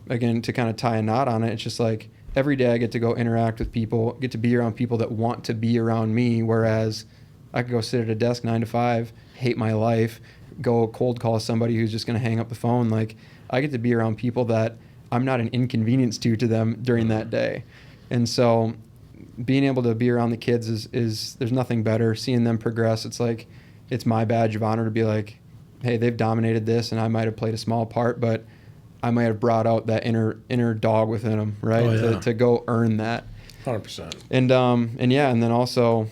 again, to kind of tie a knot on it, it's just like, every day I get to go interact with people, get to be around people that want to be around me, whereas I could go sit at a desk 9 to 5, hate my life, go cold call somebody who's just going to hang up the phone. Like, I get to be around people that I'm not an inconvenience to them during that day. And so being able to be around the kids is there's nothing better. Seeing them progress, it's like, it's my badge of honor to be like, hey, they've dominated this, and I might have played a small part, but I might have brought out that inner dog within them, right? Oh, yeah. To go earn that. 100%. And then also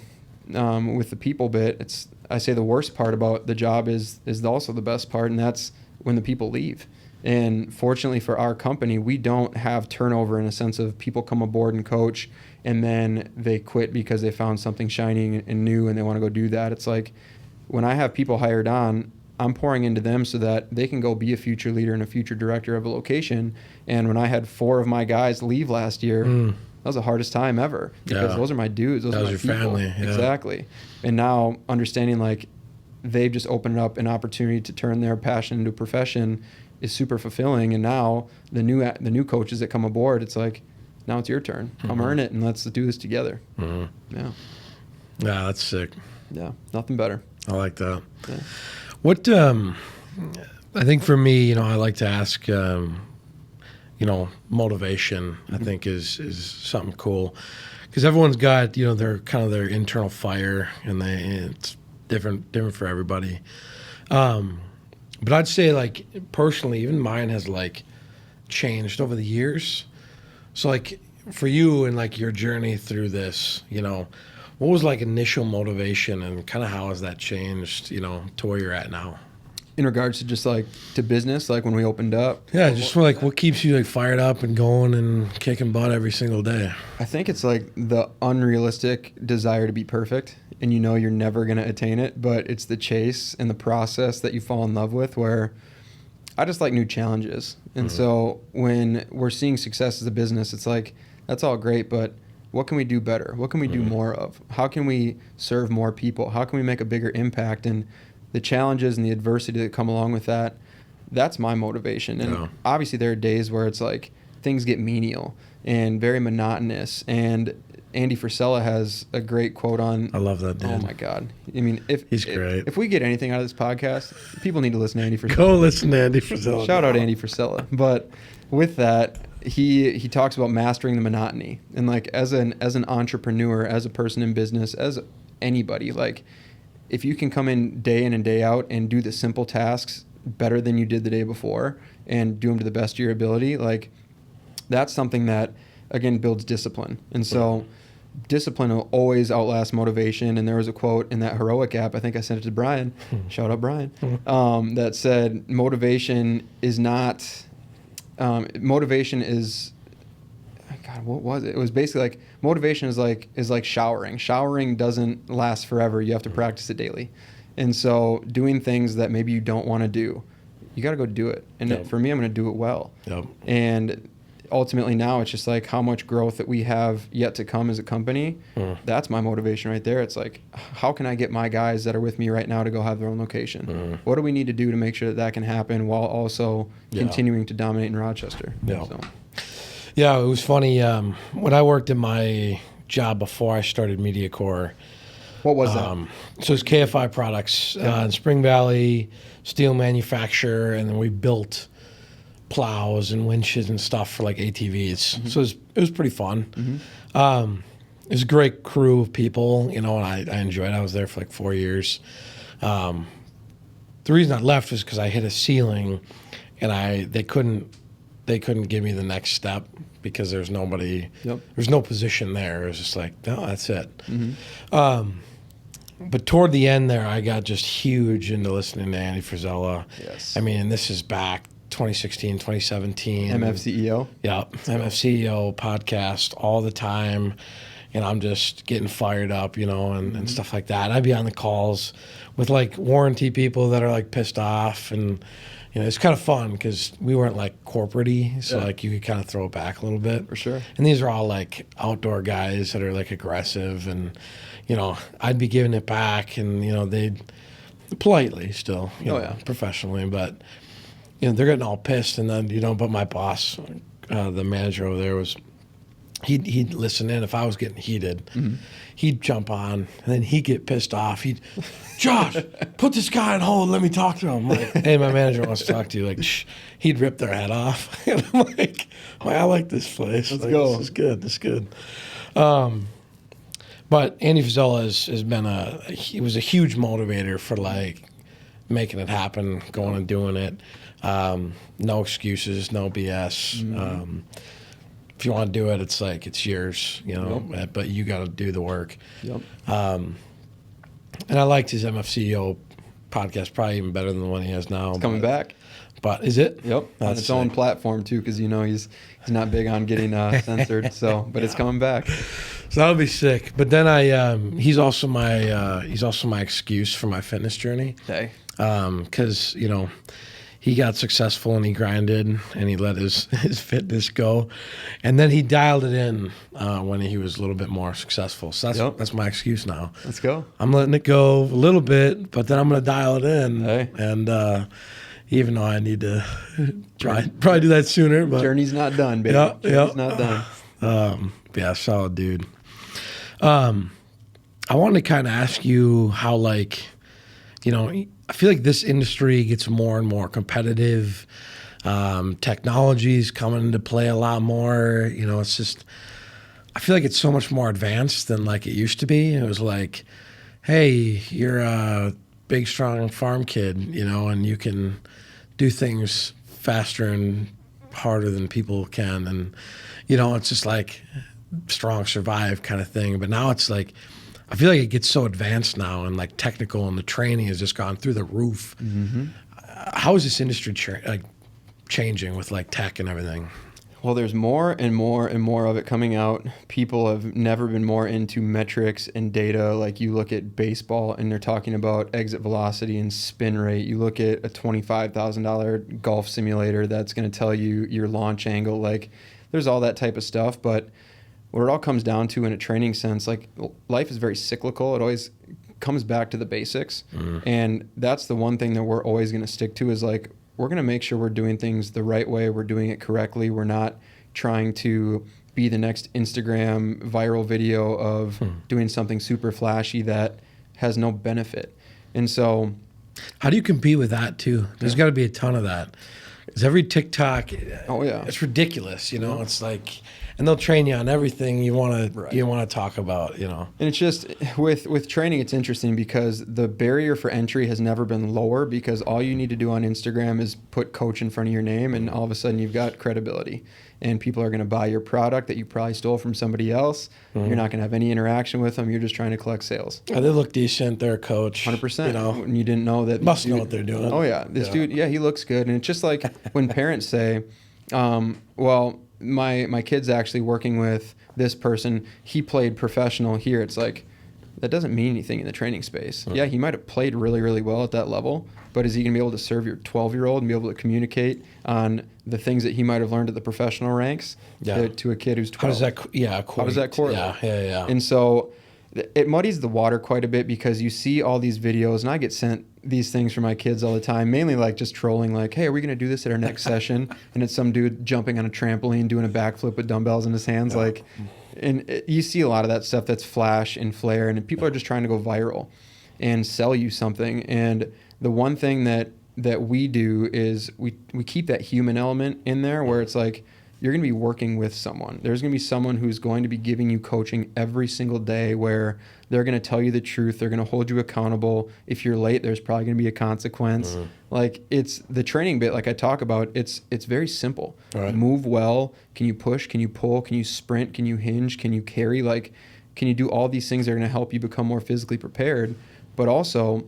with the people bit, I say the worst part about the job is also the best part, and that's when the people leave. And fortunately for our company, we don't have turnover in a sense of people come aboard and coach and then they quit because they found something shiny and new and they want to go do that. It's like, when I have people hired on, I'm pouring into them so that they can go be a future leader and a future director of a location. And when I had 4 of my guys leave last year, that was the hardest time ever, because those are my dudes. Those are my your people. family. Yeah. Exactly. And now understanding, like, they've just opened up an opportunity to turn their passion into a profession is super fulfilling. And now the new coaches that come aboard, it's like, now it's your turn. Come earn it, and let's do this together. Yeah. Yeah, that's sick. Yeah. Nothing better. I like that. Yeah. What I think for me, I like to ask, motivation. I think is something cool, because everyone's got their kind of their internal fire, and it's different for everybody. But I'd say, like, personally, even mine has like changed over the years. So, like, for you and like your journey through this, what was like initial motivation, and kind of how has that changed, to where you're at now? In regards to just like to business, like when we opened up? Yeah, just for like what keeps you like fired up and going and kicking butt every single day? I think it's like the unrealistic desire to be perfect, and you're never going to attain it, but it's the chase and the process that you fall in love with, where I just like new challenges. And so when we're seeing success as a business, it's like, that's all great, but what can we do better? What can we do more of? How can we serve more people? How can we make a bigger impact? And the challenges and the adversity that come along with that, that's my motivation. And obviously there are days where it's like things get menial and very monotonous. And Andy Frisella has a great quote on... I love that dude. Oh my God. I mean, he's great. If we get anything out of this podcast, people need to listen to Andy Frisella. Go listen to Andy Frisella. Shout out Andy Frisella. But with that, he talks about mastering the monotony. And like as an entrepreneur, as a person in business, as anybody, like, if you can come in and day out and do the simple tasks better than you did the day before and do them to the best of your ability, like, that's something that, again, builds discipline. And so discipline will always outlast motivation. And there was a quote in that Heroic app, I think I sent it to Brian, shout out Brian, that said, motivation is, God, what was it? It was basically like, motivation is like showering. Showering doesn't last forever. You have to practice it daily. And so doing things that maybe you don't want to do, you got to go do it. And for me, I'm going to do it well. And ultimately now it's just like how much growth that we have yet to come as a company. That's my motivation right there. It's like, how can I get my guys that are with me right now to go have their own location? What do we need to do to make sure that can happen while also continuing to dominate in Rochester? So. Yeah, it was funny. When I worked at my job before I started MediaCore. What was that? So it's KFI Products in Spring Valley, steel manufacturer, and then we built plows and winches and stuff for like ATVs. So it was pretty fun. It was a great crew of people, and I enjoyed it. I was there for like 4 years. The reason I left was because I hit a ceiling, and they couldn't give me the next step because there's nobody, there's no position there. It was just like, no, that's it. But toward the end there, I got just huge into listening to Andy Frisella. Yes. I mean, this is back 2016, 2017. MFCEO? Yeah, MFCEO podcast all the time. And I'm just getting fired up, and stuff like that. And I'd be on the calls with like warranty people that are like pissed off, and it's kind of fun because we weren't like corporate-y, so like you could kind of throw it back a little bit. For sure. And these are all like outdoor guys that are like aggressive, and I'd be giving it back, and they'd politely still, professionally, but they're getting all pissed, and then but my boss, the manager over there, was he'd listen in. If I was getting heated, he'd jump on, and then he'd get pissed off. Josh, put this guy on hold. Let me talk to him. I'm like, hey, my manager wants to talk to you. Like, shh. He'd rip their head off. And I'm like, I like this place. Let's go. This is good. This is good. But Andy Fazella has been he was a huge motivator for like making it happen, going and doing it. No excuses, no BS. If you want to do it, it's like it's yours, but you got to do the work. Yep. And I liked his MFCEO podcast probably even better than the one he has now. It's coming back. But is it? Yep. On its own platform too, because he's not big on getting censored. So, but it's coming back. So that'll be sick. But then he's also my excuse for my fitness journey. Okay. Because he got successful and he grinded and he let his fitness go, and then he dialed it in when he was a little bit more successful. So that's my excuse now. Let's go. I'm letting it go a little bit, but then I'm going to dial it in. Hey. And even though I need to probably do that sooner, but journey's not done, baby. Journey's not done. Yeah, solid dude. I wanted to kind of ask you how, I feel like this industry gets more and more competitive. Technology's coming into play a lot more. It's just, I feel like it's so much more advanced than like it used to be. It was like, hey, you're a big, strong farm kid, and you can do things faster and harder than people can. And, it's just like strong survive kind of thing. But now it's like, I feel like it gets so advanced now and like technical, and the training has just gone through the roof. Mm-hmm. How is this industry changing with like tech and everything? Well, there's more and more and more of it coming out. People have never been more into metrics and data. Like you look at baseball and they're talking about exit velocity and spin rate. You look at a $25,000 golf simulator that's going to tell you your launch angle. Like there's all that type of stuff. But what it all comes down to in a training sense, like life is very cyclical. It always comes back to the basics. And that's the one thing that we're always going to stick to is like, we're going to make sure we're doing things the right way. We're doing it correctly. We're not trying to be the next Instagram viral video of doing something super flashy that has no benefit. And so, how do you compete with that too? There's got to be a ton of that. Because every TikTok, it's ridiculous. It's like, and they'll train you on everything you want to talk about. And it's just with training, it's interesting because the barrier for entry has never been lower, because all you need to do on Instagram is put coach in front of your name, and all of a sudden you've got credibility, and people are going to buy your product that you probably stole from somebody else. You're not going to have any interaction with them. You're just trying to collect sales. They look decent. They're a coach. 100%. And you didn't know that. Must know what they're doing. Oh yeah, this dude. Yeah, he looks good. And it's just like when parents say, "Well, my kid's actually working with this person. He played professional here." It's like, that doesn't mean anything in the training space. Yeah, he might have played really, really well at that level, but is he going to be able to serve your 12-year-old and be able to communicate on the things that he might have learned at the professional ranks to a kid who's 12? How does that correlate? Yeah. And so it muddies the water quite a bit, because you see all these videos, and I get sent these things from my kids all the time, mainly like just trolling, like, hey, are we going to do this at our next session? And it's some dude jumping on a trampoline, doing a backflip with dumbbells in his hands. You see a lot of that stuff that's flash and flare, and people are just trying to go viral and sell you something. And the one thing that we do is we keep that human element in there, where it's like, you're going to be working with someone. There's going to be someone who's going to be giving you coaching every single day, where they're going to tell you the truth. They're going to hold you accountable. If you're late, there's probably going to be a consequence. Like, it's the training bit, like I talk about, it's very simple. Right. Move well. Can you push? Can you pull? Can you sprint? Can you hinge? Can you carry? Like, can you do all these things that are going to help you become more physically prepared? But also,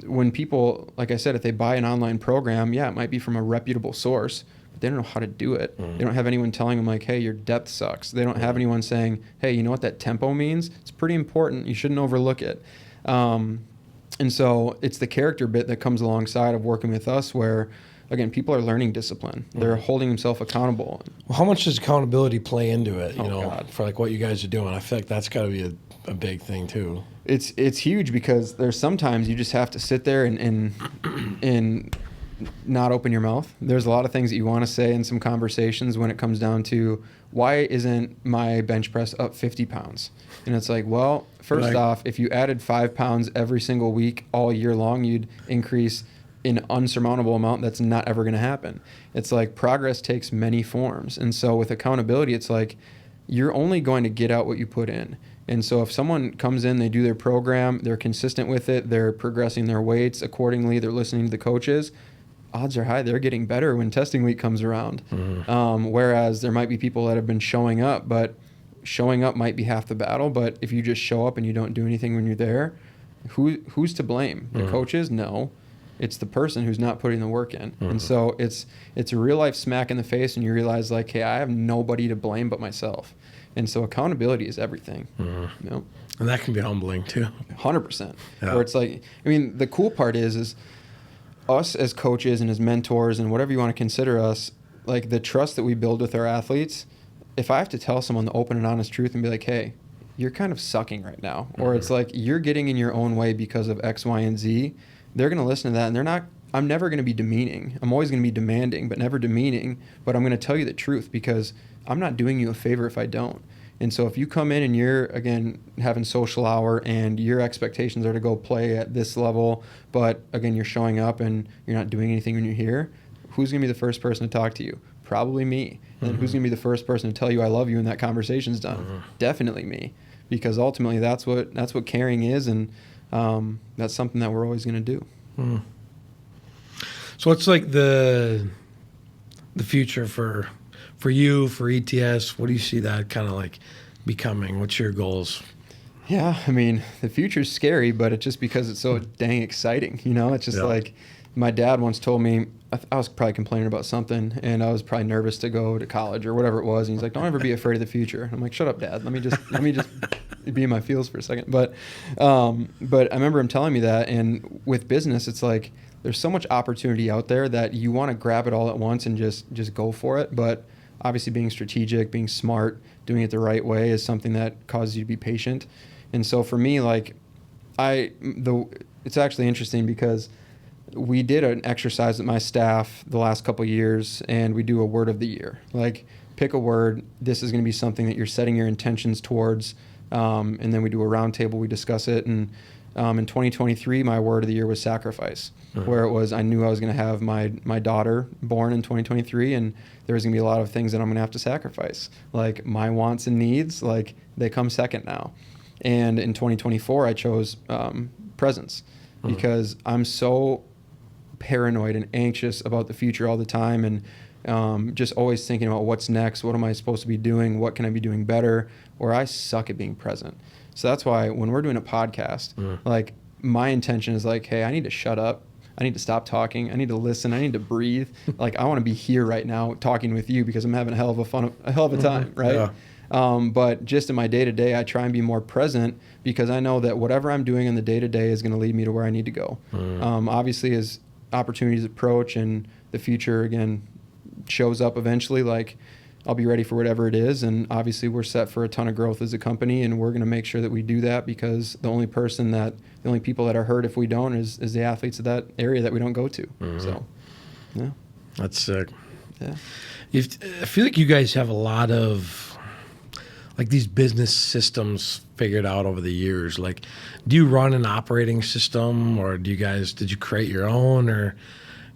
when people, like I said, if they buy an online program, it might be from a reputable source, but they don't know how to do it. They don't have anyone telling them like, hey, your depth sucks. They don't have anyone saying, hey, you know what that tempo means? It's pretty important. You shouldn't overlook it. And so it's the character bit that comes alongside of working with us, where, again, people are learning discipline. They're holding themselves accountable. Well, how much does accountability play into it, God, for like what you guys are doing? I feel like that's got to be a big thing too. It's huge, because there's sometimes you just have to sit there and not open your mouth. There's a lot of things that you want to say in some conversations when it comes down to why isn't my bench press up 50 pounds? And it's like, well, first off, if you added 5 pounds every single week all year long, you'd increase an unsurmountable amount. That's not ever going to happen. It's like progress takes many forms. And so with accountability, it's like you're only going to get out what you put in. And so if someone comes in, they do their program, they're consistent with it, they're progressing their weights accordingly, they're listening to the coaches, odds are high they're getting better when testing week comes around. Whereas there might be people that have been showing up, but showing up might be half the battle. But if you just show up and you don't do anything when you're there, who's to blame? The coaches? No. It's the person who's not putting the work in. And so it's a real life smack in the face, and you realize like, hey, I have nobody to blame but myself. And so accountability is everything. You know? And that can be humbling too. 100%. Where it's like, I mean, the cool part is us as coaches and as mentors and whatever you want to consider us, like the trust that we build with our athletes. If I have to tell someone the open and honest truth and be like, hey, you're kind of sucking right now, or it's like you're getting in your own way because of X, Y, and Z, they're going to listen to that, and I'm never going to be demeaning. I'm always going to be demanding, but never demeaning. But I'm going to tell you the truth because I'm not doing you a favor if I don't. And so if you come in and you're, again, having social hour and your expectations are to go play at this level, but again, you're showing up and you're not doing anything when you're here, who's going to be the first person to talk to you? Probably me. And who's going to be the first person to tell you I love you when that conversation's done? Definitely me. Because ultimately that's what caring is, and that's something that we're always going to do. So what's like the future for you, for ETS? What do you see that kind of like becoming? What's your goals? Yeah, I mean, the future's scary, but it's just because it's so dang exciting. You know, it's just like my dad once told me, I was probably complaining about something, and I was probably nervous to go to college or whatever it was. And he's like, "Don't ever be afraid of the future." I'm like, "Shut up, Dad. Let me just be in my feels for a second." But I remember him telling me that. And with business, it's like there's so much opportunity out there that you want to grab it all at once and just go for it. But obviously, being strategic, being smart, doing it the right way is something that causes you to be patient. And so for me, like it's actually interesting because we did an exercise with my staff the last couple of years, and we do a word of the year. Like, pick a word. This is going to be something that you're setting your intentions towards. And then we do a round table. We discuss it. And in 2023, my word of the year was sacrifice, where it was I knew I was going to have my daughter born in 2023, and there was going to be a lot of things that I'm going to have to sacrifice. Like, my wants and needs, like, they come second now. And in 2024, I chose presence because I'm so paranoid and anxious about the future all the time, and just always thinking about what's next, what am I supposed to be doing, what can I be doing better, or I suck at being present. So that's why when we're doing a podcast, like, my intention is like, hey, I need to shut up, I need to stop talking, I need to listen, I need to breathe. Like, I want to be here right now talking with you because I'm having a hell of a time, right? But just in my day-to-day, I try and be more present because I know that whatever I'm doing in the day-to-day is going to lead me to where I need to go. Obviously, as opportunities approach and the future again shows up eventually, like, I'll be ready for whatever it is. And obviously we're set for a ton of growth as a company, and we're going to make sure that we do that because the only people that are hurt if we don't is the athletes of that area that we don't go to. So yeah, that's sick. Yeah, I feel like you guys have a lot of like these business systems figured out over the years. Like, do you run an operating system, or did you create your own, or,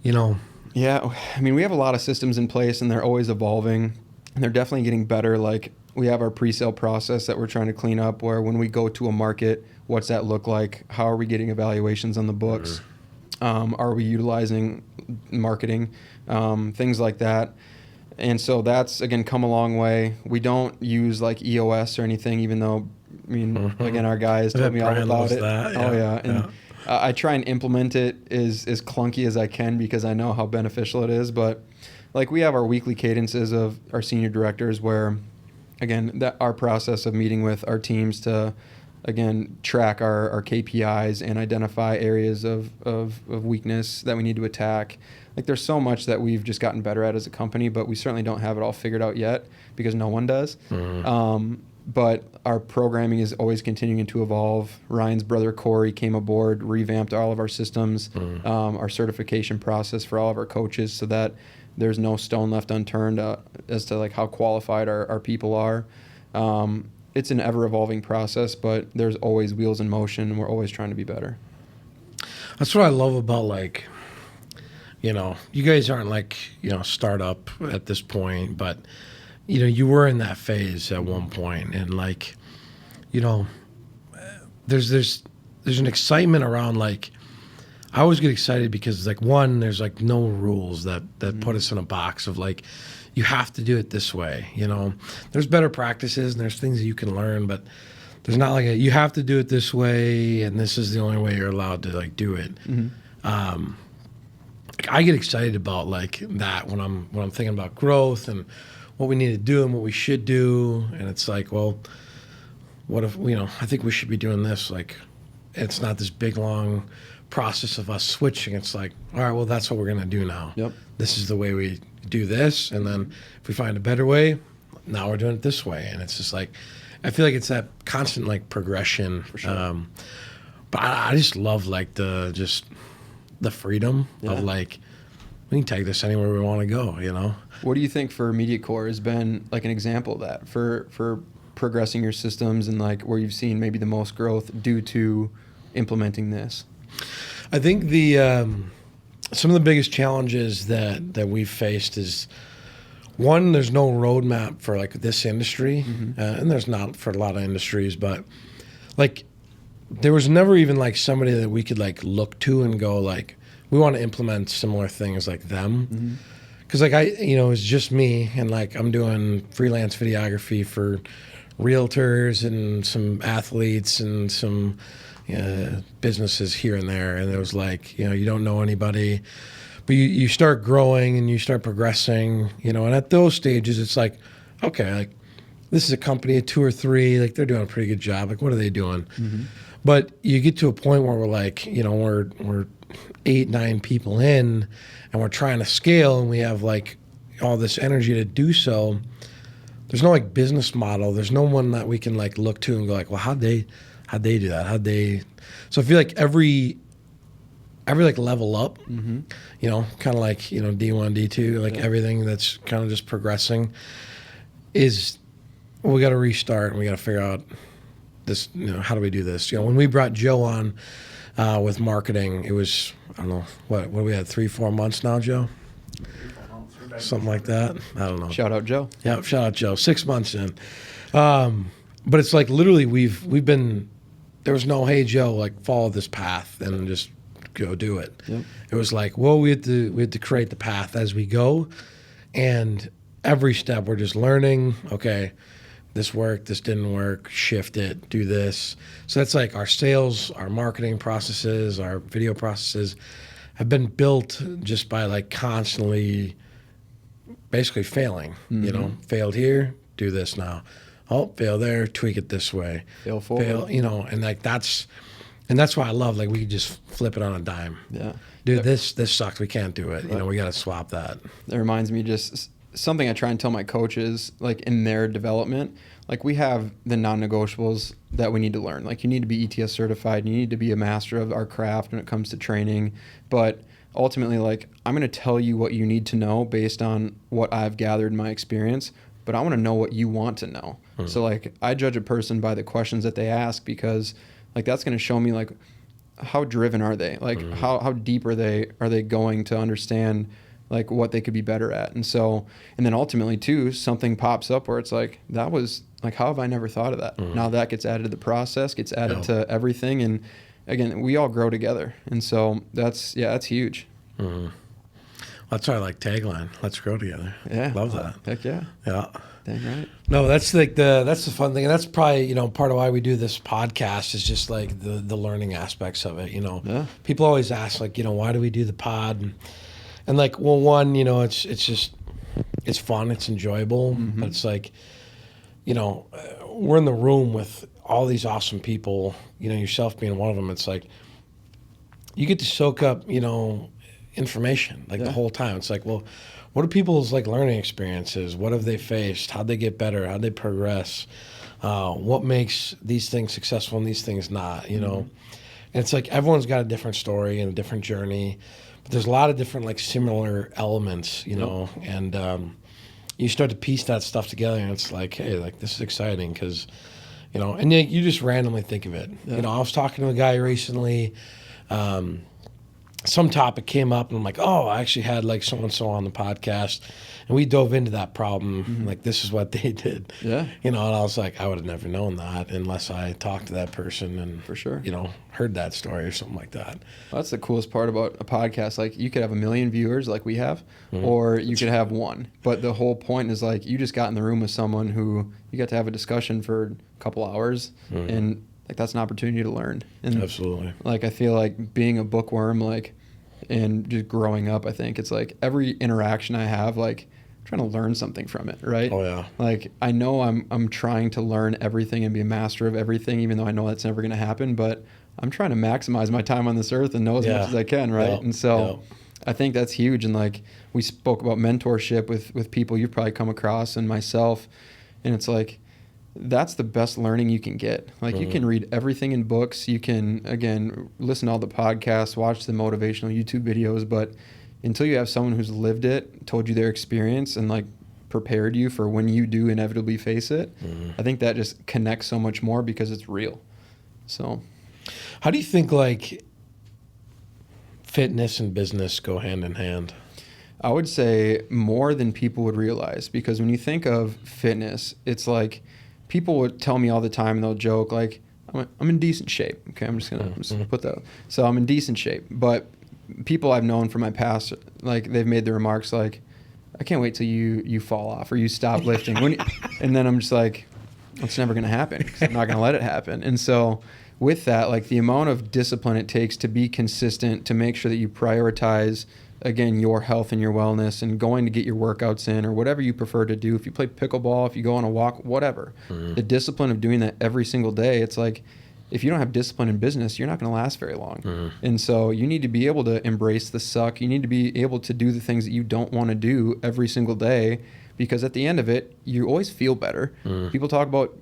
you know? Yeah, I mean, we have a lot of systems in place, and they're always evolving, and they're definitely getting better. Like, we have our pre-sale process that we're trying to clean up, where when we go to a market, what's that look like? How are we getting evaluations on the books? Are we utilizing marketing? Things like that. And so that's, again, come a long way. We don't use like EOS or anything, even though, I mean, again, our guys told me all about it. Oh, yeah. And I try and implement it as clunky as I can because I know how beneficial it is. But like, we have our weekly cadences of our senior directors where, again, our process of meeting with our teams to, again, track our KPIs and identify areas of weakness that we need to attack. Like, there's so much that we've just gotten better at as a company, but we certainly don't have it all figured out yet because no one does. but our programming is always continuing to evolve. Ryan's brother Corey came aboard, revamped all of our systems, our certification process for all of our coaches, so that there's no stone left unturned as to like how qualified our people are. It's an ever-evolving process, but there's always wheels in motion, and we're always trying to be better. That's what I love about, like, you know, you guys aren't like, you know, startup at this point, but, you know, you were in that phase at one point, and like, you know, there's an excitement around, like, I always get excited because, like, one, there's like no rules that put us in a box of like, you have to do it this way. You know, there's better practices and there's things that you can learn, but there's not like you have to do it this way and this is the only way you're allowed to like do it. Like, I get excited about like that when I'm thinking about growth and what we need to do and what we should do, and it's like, well, what if, you know, I think we should be doing this. Like, it's not this big long process of us switching. It's like, all right, well, that's what we're gonna do now. Yep. This is the way we do this, and then if we find a better way, now we're doing it this way. And it's just like, I feel like it's that constant like progression. For sure. But I just love like the freedom of like, we can take this anywhere we want to go, you know. What do you think for Media Core has been like an example of that for progressing your systems and like where you've seen maybe the most growth due to implementing this? I think the some of the biggest challenges that we've faced is, one, there's no roadmap for like this industry, and there's not for a lot of industries, but like there was never even like somebody that we could like look to and go like, we want to implement similar things like them. Because like it's just me, and like I'm doing freelance videography for realtors and some athletes and some businesses here and there, and it was like, you don't know anybody, but you start growing and you start progressing, and at those stages it's like, okay, like this is a company of 2 or 3, like they're doing a pretty good job, like what are they doing? But you get to a point where we're like, we're 8, 9 people in, and we're trying to scale, and we have like all this energy to do so. There's no like business model. There's no one that we can like look to and go like, well, how'd they do that? So I feel like every like level up, kind of like, D1, D2, like everything that's kind of just progressing is, we got to restart and we got to figure out this, how do we do this? When we brought Joe on with marketing, it was, I don't know, what we had, 3-4 months now, Joe? Something like that. I don't know. Shout out Joe. Yeah, shout out Joe. 6 months in. But it's like literally we've been, there was no, hey Joe, like follow this path and just go do it. Yep. It was like, well, we had to create the path as we go, and every step we're just learning, okay, this worked, this didn't work, shift it, do this. So that's like our sales, our marketing processes, our video processes have been built just by like constantly basically failing, failed here, do this now. Oh, fail there, tweak it this way. Fail forward. And like that's why I love, like we could just flip it on a dime. Yeah. Dude, this sucks, we can't do it. We got to swap that. That reminds me, just something I try and tell my coaches, like in their development, like we have the non-negotiables that we need to learn. Like you need to be ETS certified, you need to be a master of our craft when it comes to training. But ultimately, like I'm going to tell you what you need to know based on what I've gathered in my experience, but I want to know what you want to know. So like I judge a person by the questions that they ask, because like that's going to show me like how driven are they? Like how deep are they going to understand like what they could be better at? And then ultimately too, something pops up where it's like, that was like, how have I never thought of that? Now that gets added to the process, gets added to everything. And again, we all grow together. And so that's huge. That's our like tagline. Let's grow together. Yeah. Love that. Heck yeah. Yeah. Dang right. No, that's like that's the fun thing. And that's probably, part of why we do this podcast is just like the learning aspects of it, Yeah. People always ask like, why do we do the pod? And like, well, one, it's just, it's fun. It's enjoyable. But it's like, we're in the room with all these awesome people, yourself being one of them. It's like, you get to soak up, information like the whole time. It's like, well, what are people's like learning experiences? What have they faced? How'd they get better? How'd they progress? what makes these things successful and these things not, you know? And it's like everyone's got a different story and a different journey, but there's a lot of different like similar elements, you know, and you start to piece that stuff together and it's like, hey, like this is exciting because, you know, and you just randomly think of it. You know, I was talking to a guy recently, some topic came up and I'm like, oh, I actually had like so-and-so on the podcast and we dove into that problem. Like, this is what they did. Yeah. You know, and I was like, I would have never known that unless I talked to that person and, for sure, you know, heard that story or something like that. Well, that's the coolest part about a podcast. Like, you could have 1 million viewers like we have, or you could have one. But the whole point is like, you just got in the room with someone who you got to have a discussion for a couple hours and like, that's an opportunity to learn. And absolutely. Like, I feel like being a bookworm, like, and just growing up, I think it's like every interaction I have, like, I'm trying to learn something from it, right? Oh yeah. Like, I know I'm trying to learn everything and be a master of everything, even though I know that's never going to happen. But I'm trying to maximize my time on this earth and know as much as I can, right? And so I think that's huge. And like, we spoke about mentorship with people you've probably come across and myself, and it's like, that's the best learning you can get. Like, you can read everything in books. You can, again, listen to all the podcasts, watch the motivational YouTube videos. But until you have someone who's lived it, told you their experience, and like prepared you for when you do inevitably face it, I think that just connects so much more because it's real. So how do you think like fitness and business go hand in hand? I would say more than people would realize, because when you think of fitness, it's like, people would tell me all the time, and they'll joke like, I'm in decent shape. Okay, I'm just gonna put that. So I'm in decent shape. But people I've known from my past, like, they've made the remarks like, I can't wait till you fall off or you stop lifting. And then I'm just like, it's never gonna happen, 'cause I'm not gonna let it happen. And so with that, like, the amount of discipline it takes to be consistent, to make sure that you prioritize, again, your health and your wellness, and going to get your workouts in, or whatever you prefer to do. If you play pickleball, if you go on a walk, whatever, the discipline of doing that every single day, it's like, if you don't have discipline in business, you're not going to last very long. And so you need to be able to embrace the suck. You need to be able to do the things that you don't want to do every single day, because at the end of it, you always feel better. People talk about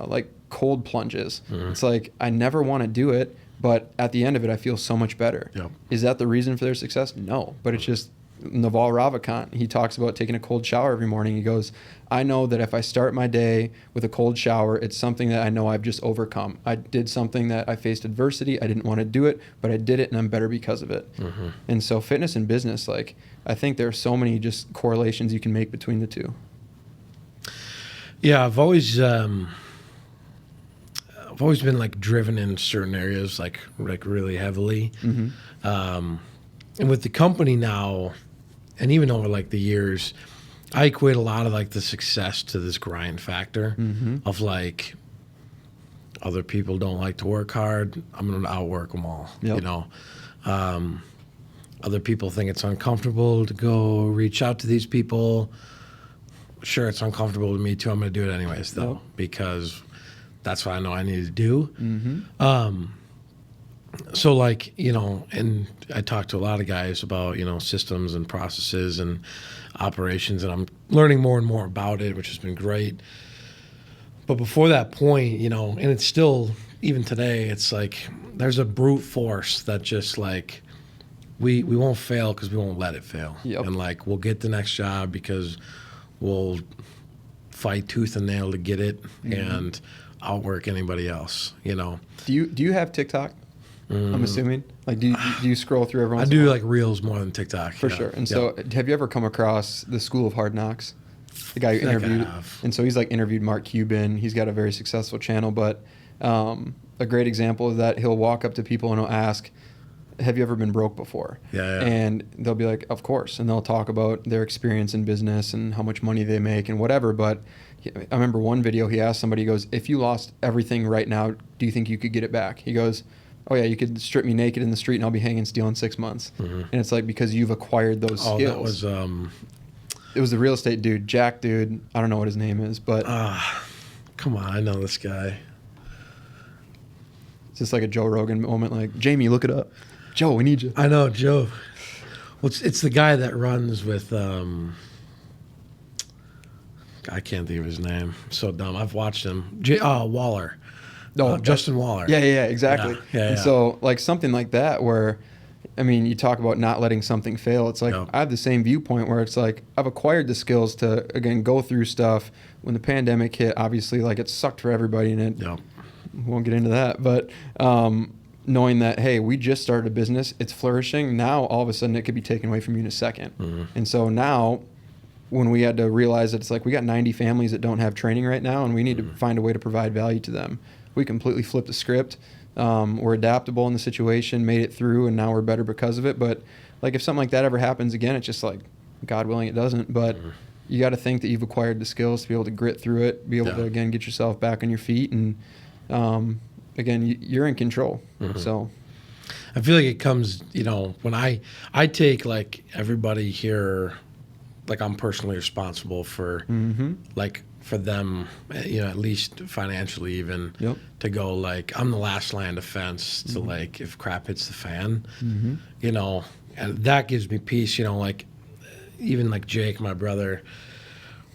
like cold plunges. It's like, I never want to do it, but at the end of it, I feel so much better. Yep. Is that the reason for their success? No, but it's just, Naval Ravikant, he talks about taking a cold shower every morning. He goes, I know that if I start my day with a cold shower, it's something that I know I've just overcome. I did something that I faced adversity. I didn't want to do it, but I did it, and I'm better because of it. And so fitness and business, like, I think there are so many just correlations you can make between the two. Yeah, I've always been like driven in certain areas, like really heavily. And with the company now, and even over like the years, I equate a lot of like the success to this grind factor of like, other people don't like to work hard, I'm going to outwork them all. You know, other people think it's uncomfortable to go reach out to these people. Sure, it's uncomfortable to me too. I'm going to do it anyways, though, because that's what I know I need to do. So like, you know, and I talk to a lot of guys about, you know, systems and processes and operations, and I'm learning more and more about it, which has been great. But before that point, you know, and it's still, even today, it's like, there's a brute force that just like, we won't fail because we won't let it fail. And like, we'll get the next job because we'll fight tooth and nail to get it and outwork anybody else, you know. Do you have TikTok? I'm assuming. Like, do you scroll through everyone? I do like Reels more than TikTok. For sure. And so have you ever come across the School of Hard Knocks? The guy who interviewed. And so he's like interviewed Mark Cuban. He's got a very successful channel, but a great example is that he'll walk up to people and he'll ask, have you ever been broke before? And they'll be like, of course. And they'll talk about their experience in business and how much money they make and whatever. But I remember one video, he asked somebody, he goes, if you lost everything right now, do you think you could get it back? He goes, oh yeah, you could strip me naked in the street and I'll be hanging steel in 6 months. And it's like, because you've acquired those skills. That was it was the real estate dude, Jack dude. I don't know what his name is, but come on, I know this guy. It's just like a Joe Rogan moment, like, Jamie, look it up. Joe, we need you. I know, Joe. Well, it's the guy that runs with God, I can't think of his name. So dumb. I've watched him. Waller. No, Justin Waller. Yeah, exactly. Yeah. And so like something like that where, I mean, you talk about not letting something fail. It's like I have the same viewpoint where it's like I've acquired the skills to, again, go through stuff. When the pandemic hit, obviously, like it sucked for everybody, and it won't get into that. But knowing that, hey, we just started a business, it's flourishing. Now, all of a sudden, it could be taken away from you in a second. Mm-hmm. And so now, when we had to realize that it's like we got 90 families that don't have training right now, and we need to find a way to provide value to them. We completely flipped the script. We're adaptable in the situation, made it through, and now we're better because of it. But like if something like that ever happens again, it's just like, God willing, it doesn't. But you got to think that you've acquired the skills to be able to grit through it, be able to, again, get yourself back on your feet. And again, you're in control. Mm-hmm. So I feel like it comes, when I take like everybody here, like I'm personally responsible for like for them, at least financially even, to go like I'm the last line of defense to like if crap hits the fan, and that gives me peace, like even like Jake, my brother,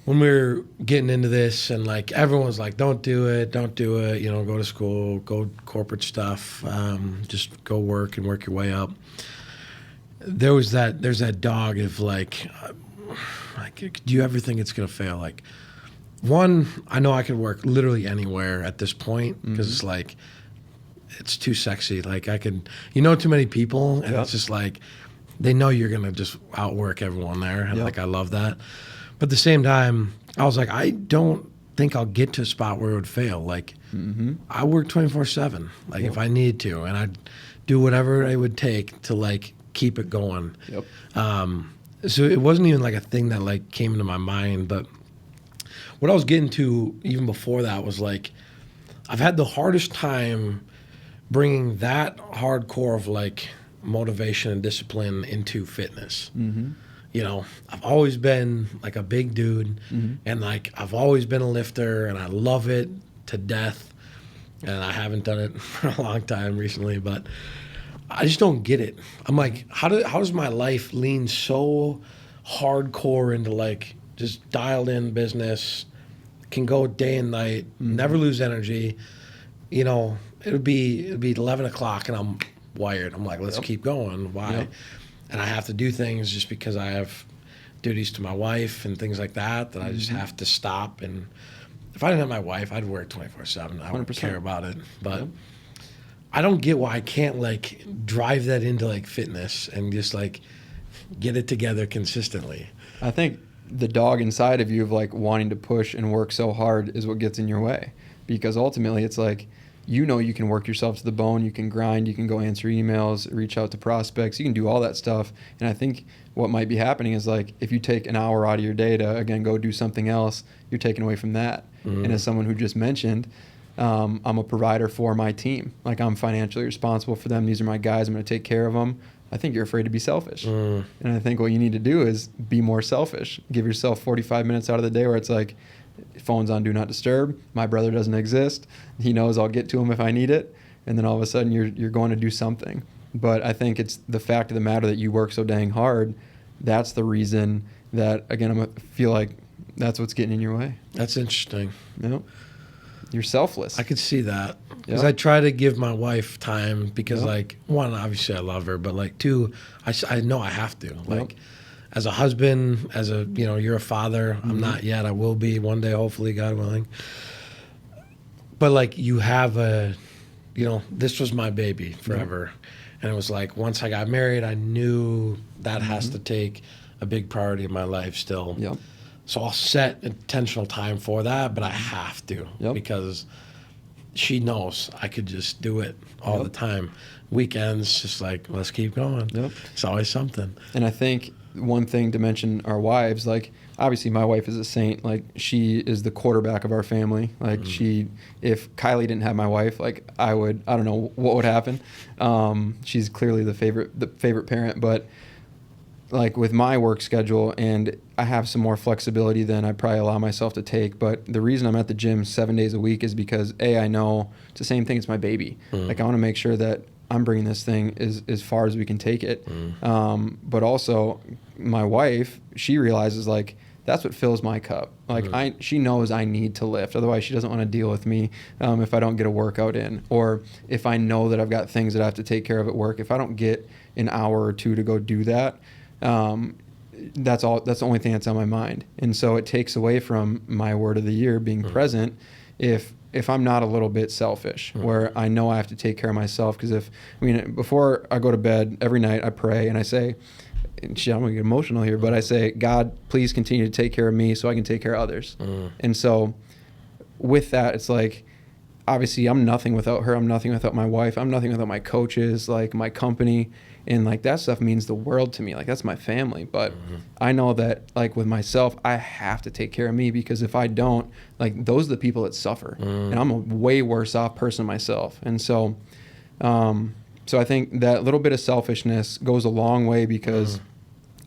when we were getting into this and like everyone was like, don't do it, go to school, go corporate stuff, just go work and work your way up. There's that dog of like, do you ever think it's going to fail? Like, one, I know I could work literally anywhere at this point because it's like, it's too sexy. Like I could, too many people and it's just like, they know you're going to just outwork everyone there. And like, I love that. But at the same time, I was like, I don't think I'll get to a spot where it would fail. Like I work 24/7, like if I need to, and I'd do whatever it would take to like keep it going. So it wasn't even like a thing that like came into my mind, but what I was getting to even before that was like, I've had the hardest time bringing that hardcore of like motivation and discipline into fitness. I've always been like a big dude and like I've always been a lifter and I love it to death, and I haven't done it for a long time recently, but I just don't get it. I'm like, how does my life lean so hardcore into like just dialed in business, can go day and night, never lose energy. It'd be 11 o'clock and I'm wired. I'm like, let's keep going. Why? And I have to do things just because I have duties to my wife and things like that I just have to stop. And if I didn't have my wife, I'd work 24/7. I wouldn't care about it. But I don't get why I can't like drive that into like fitness and just like get it together consistently. I think the dog inside of you of like wanting to push and work so hard is what gets in your way, because ultimately it's like, you can work yourself to the bone, you can grind, you can go answer emails, reach out to prospects, you can do all that stuff. And I think what might be happening is like, if you take an hour out of your day to, again, go do something else, you're taking away from that. And as someone who just mentioned, I'm a provider for my team. Like I'm financially responsible for them. These are my guys. I'm going to take care of them. I think you're afraid to be selfish. And I think what you need to do is be more selfish. Give yourself 45 minutes out of the day where it's like, phone's on do not disturb. My brother doesn't exist. He knows I'll get to him if I need it. And then all of a sudden you're going to do something. But I think it's the fact of the matter that you work so dang hard. That's the reason that, again, I feel like that's what's getting in your way. That's interesting. You're selfless. I could see that. Because I try to give my wife time because like, one, obviously I love her, but like two, I know I have to. Like as a husband, as a, you're a father. I'm not yet. I will be one day, hopefully, God willing. But like you have this was my baby forever. And it was like, once I got married, I knew that has to take a big priority in my life still. So I'll set intentional time for that, but I have to because she knows I could just do it all the time. Weekends, just like, let's keep going. It's always something. And I think one thing to mention our wives, like obviously my wife is a saint. Like she is the quarterback of our family. Like if Kylie didn't have my wife, like I don't know what would happen. She's clearly the favorite parent, but like with my work schedule, and I have some more flexibility than I probably allow myself to take. But the reason I'm at the gym 7 days a week is because I know it's the same thing. It's my baby. Like I want to make sure that I'm bringing this thing as far as we can take it. But also my wife, she realizes like that's what fills my cup. Like she knows I need to lift. Otherwise she doesn't want to deal with me if I don't get a workout in, or if I know that I've got things that I have to take care of at work. If I don't get an hour or two to go do that, that's the only thing that's on my mind. And so it takes away from my word of the year being present if I'm not a little bit selfish, where I know I have to take care of myself. Because before I go to bed every night, I pray and I say, I'm going to get emotional here, but I say, God, please continue to take care of me so I can take care of others. And so with that, it's like, obviously I'm nothing without her. I'm nothing without my wife. I'm nothing without my coaches, like my company. And like that stuff means the world to me. Like that's my family. But I know that like with myself, I have to take care of me, because if I don't, like those are the people that suffer. And I'm a way worse off person myself. And so, so I think that little bit of selfishness goes a long way, because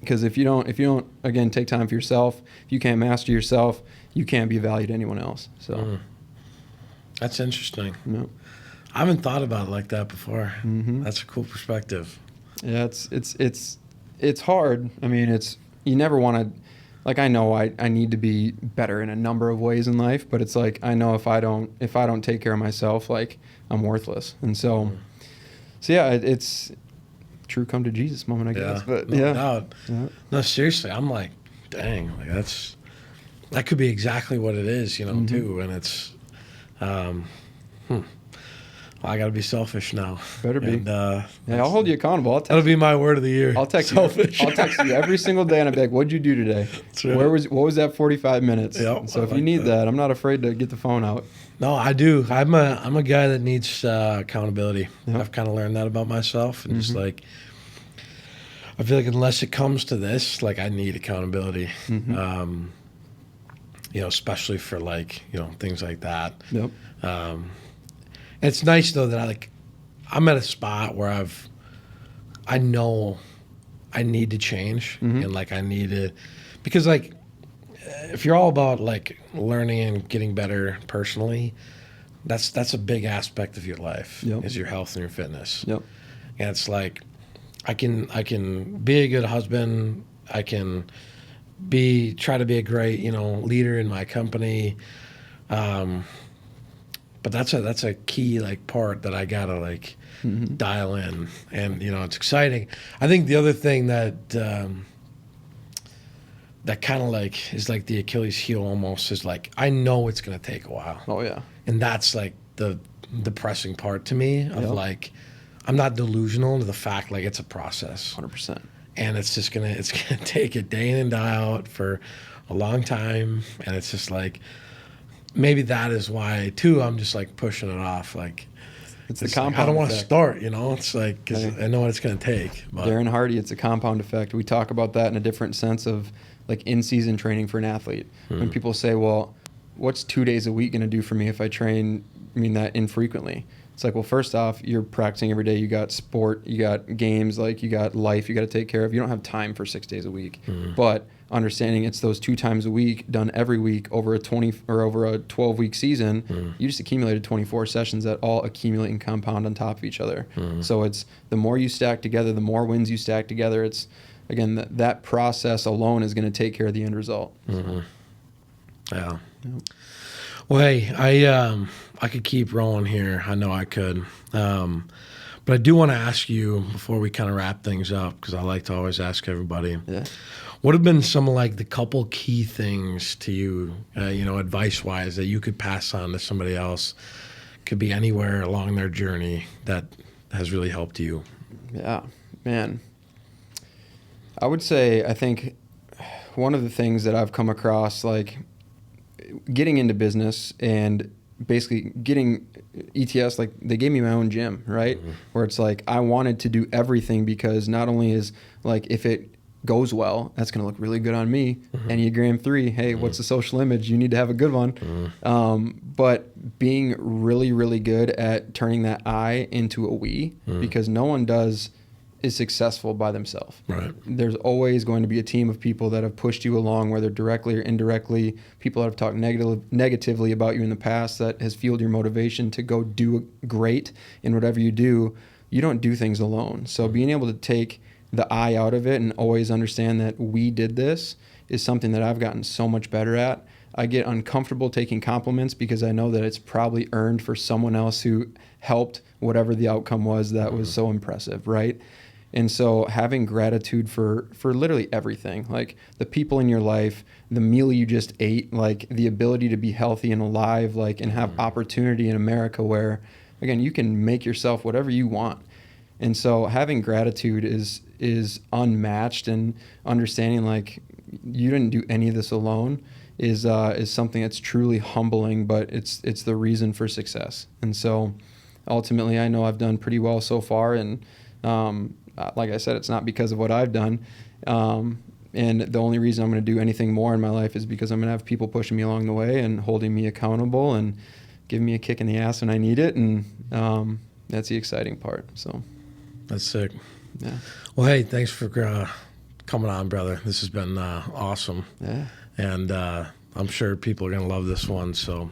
if you don't again take time for yourself, if you can't master yourself, you can't be valued to anyone else. So that's interesting. Yep. I haven't thought about it like that before. That's a cool perspective. Yeah, it's hard. I mean, you never want to, like, I know I need to be better in a number of ways in life, but it's like I know if I don't take care of myself, like I'm worthless. And so yeah, it's true come to Jesus moment, I guess. But no doubt. Yeah. No, seriously, I'm like, dang, like that could be exactly what it is, too. And it's I got to be selfish now. Better be. And, I'll hold you accountable. That'll be my word of the year. I'll text you. I'll text you every single day, and I'll be like, "What'd you do today? Right. What was that 45 minutes?" Yep, so if you need that, I'm not afraid to get the phone out. No, I do. I'm a guy that needs accountability. Yep. I've kind of learned that about myself, and just like I feel like unless it comes to this, like I need accountability. Especially for like things like that. Yep. It's nice though that I'm at a spot where I know I need to change, and like I need to, because like if you're all about like learning and getting better personally, that's a big aspect of your life. Yep. Is your health and your fitness. Yep. And it's like I can be a good husband. I can try to be a great leader in my company. But that's a key like part that I gotta like dial in, and it's exciting. I think the other thing that that kind of like is like the Achilles heel almost is like I know it's gonna take a while. Oh yeah. And that's like the depressing part to me of like I'm not delusional to the fact like it's a process. 100%. And it's gonna take a day in and day out for a long time, and it's just like. Maybe that is why too. I'm just like pushing it off. Like it's the compound. Like, I don't want to start. It's like because I know what it's going to take. But. Darren Hardy, it's a compound effect. We talk about that in a different sense of like in-season training for an athlete. When people say, "Well, what's 2 days a week going to do for me if I train?" That infrequently. It's like, well, first off, you're practicing every day. You got sport, you got games, like you got life you got to take care of. You don't have time for 6 days a week, but understanding it's those 2 times a week done every week over a 12-week season, you just accumulated 24 sessions that all accumulate and compound on top of each other. So it's the more you stack together, the more wins you stack together. It's again that process alone is going to take care of the end result. Yeah. Yep. Well, hey, I could keep rolling here. I know I could. But I do want to ask you before we kind of wrap things up, because I like to always ask everybody. Yeah. What have been some of like the couple key things to you, advice-wise, that you could pass on to somebody else? Could be anywhere along their journey that has really helped you. Yeah, man. I would say I think one of the things that I've come across, like getting into business and basically getting ETS, like they gave me my own gym, right? Where it's like I wanted to do everything, because not only is like if it goes well, that's going to look really good on me. Enneagram 3, hey, what's the social image? You need to have a good one. But being really, really good at turning that I into a we, because no one is successful by themselves. Right. There's always going to be a team of people that have pushed you along, whether directly or indirectly, people that have talked negatively about you in the past that has fueled your motivation to go do great in whatever you do. You don't do things alone. So being able to take the I out of it and always understand that we did this is something that I've gotten so much better at. I get uncomfortable taking compliments because I know that it's probably earned for someone else who helped whatever the outcome was that was so impressive, right? And so having gratitude for literally everything, like the people in your life, the meal you just ate, like the ability to be healthy and alive, like, and have opportunity in America where, again, you can make yourself whatever you want. And so having gratitude is unmatched, and understanding like you didn't do any of this alone is something that's truly humbling, but it's the reason for success. And so ultimately I know I've done pretty well so far, and like I said, it's not because of what I've done. And the only reason I'm going to do anything more in my life is because I'm going to have people pushing me along the way and holding me accountable and giving me a kick in the ass when I need it. And that's the exciting part. So that's sick. Yeah. Well, hey, thanks for coming on, brother. This has been awesome. Yeah. And I'm sure people are going to love this one. So,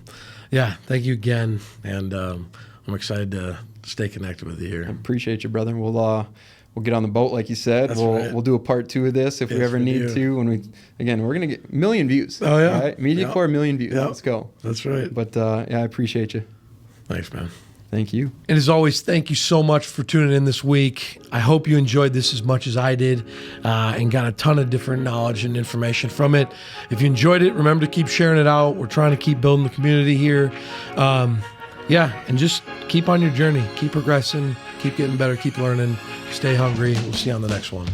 yeah, thank you again. And I'm excited to stay connected with you here. I appreciate you, brother. We'll get on the boat, like you said. That's We'll right. We'll do a part 2 of this if we ever need to. When we're gonna get 1 million views. Oh yeah, right? Media Core 1 million views. Yep. Let's go. That's right. But yeah, I appreciate you. Thanks, man. Thank you. And as always, thank you so much for tuning in this week. I hope you enjoyed this as much as I did, and got a ton of different knowledge and information from it. If you enjoyed it, remember to keep sharing it out. We're trying to keep building the community here. Yeah, and just keep on your journey. Keep progressing. Keep getting better. Keep learning. Stay hungry. We'll see you on the next one.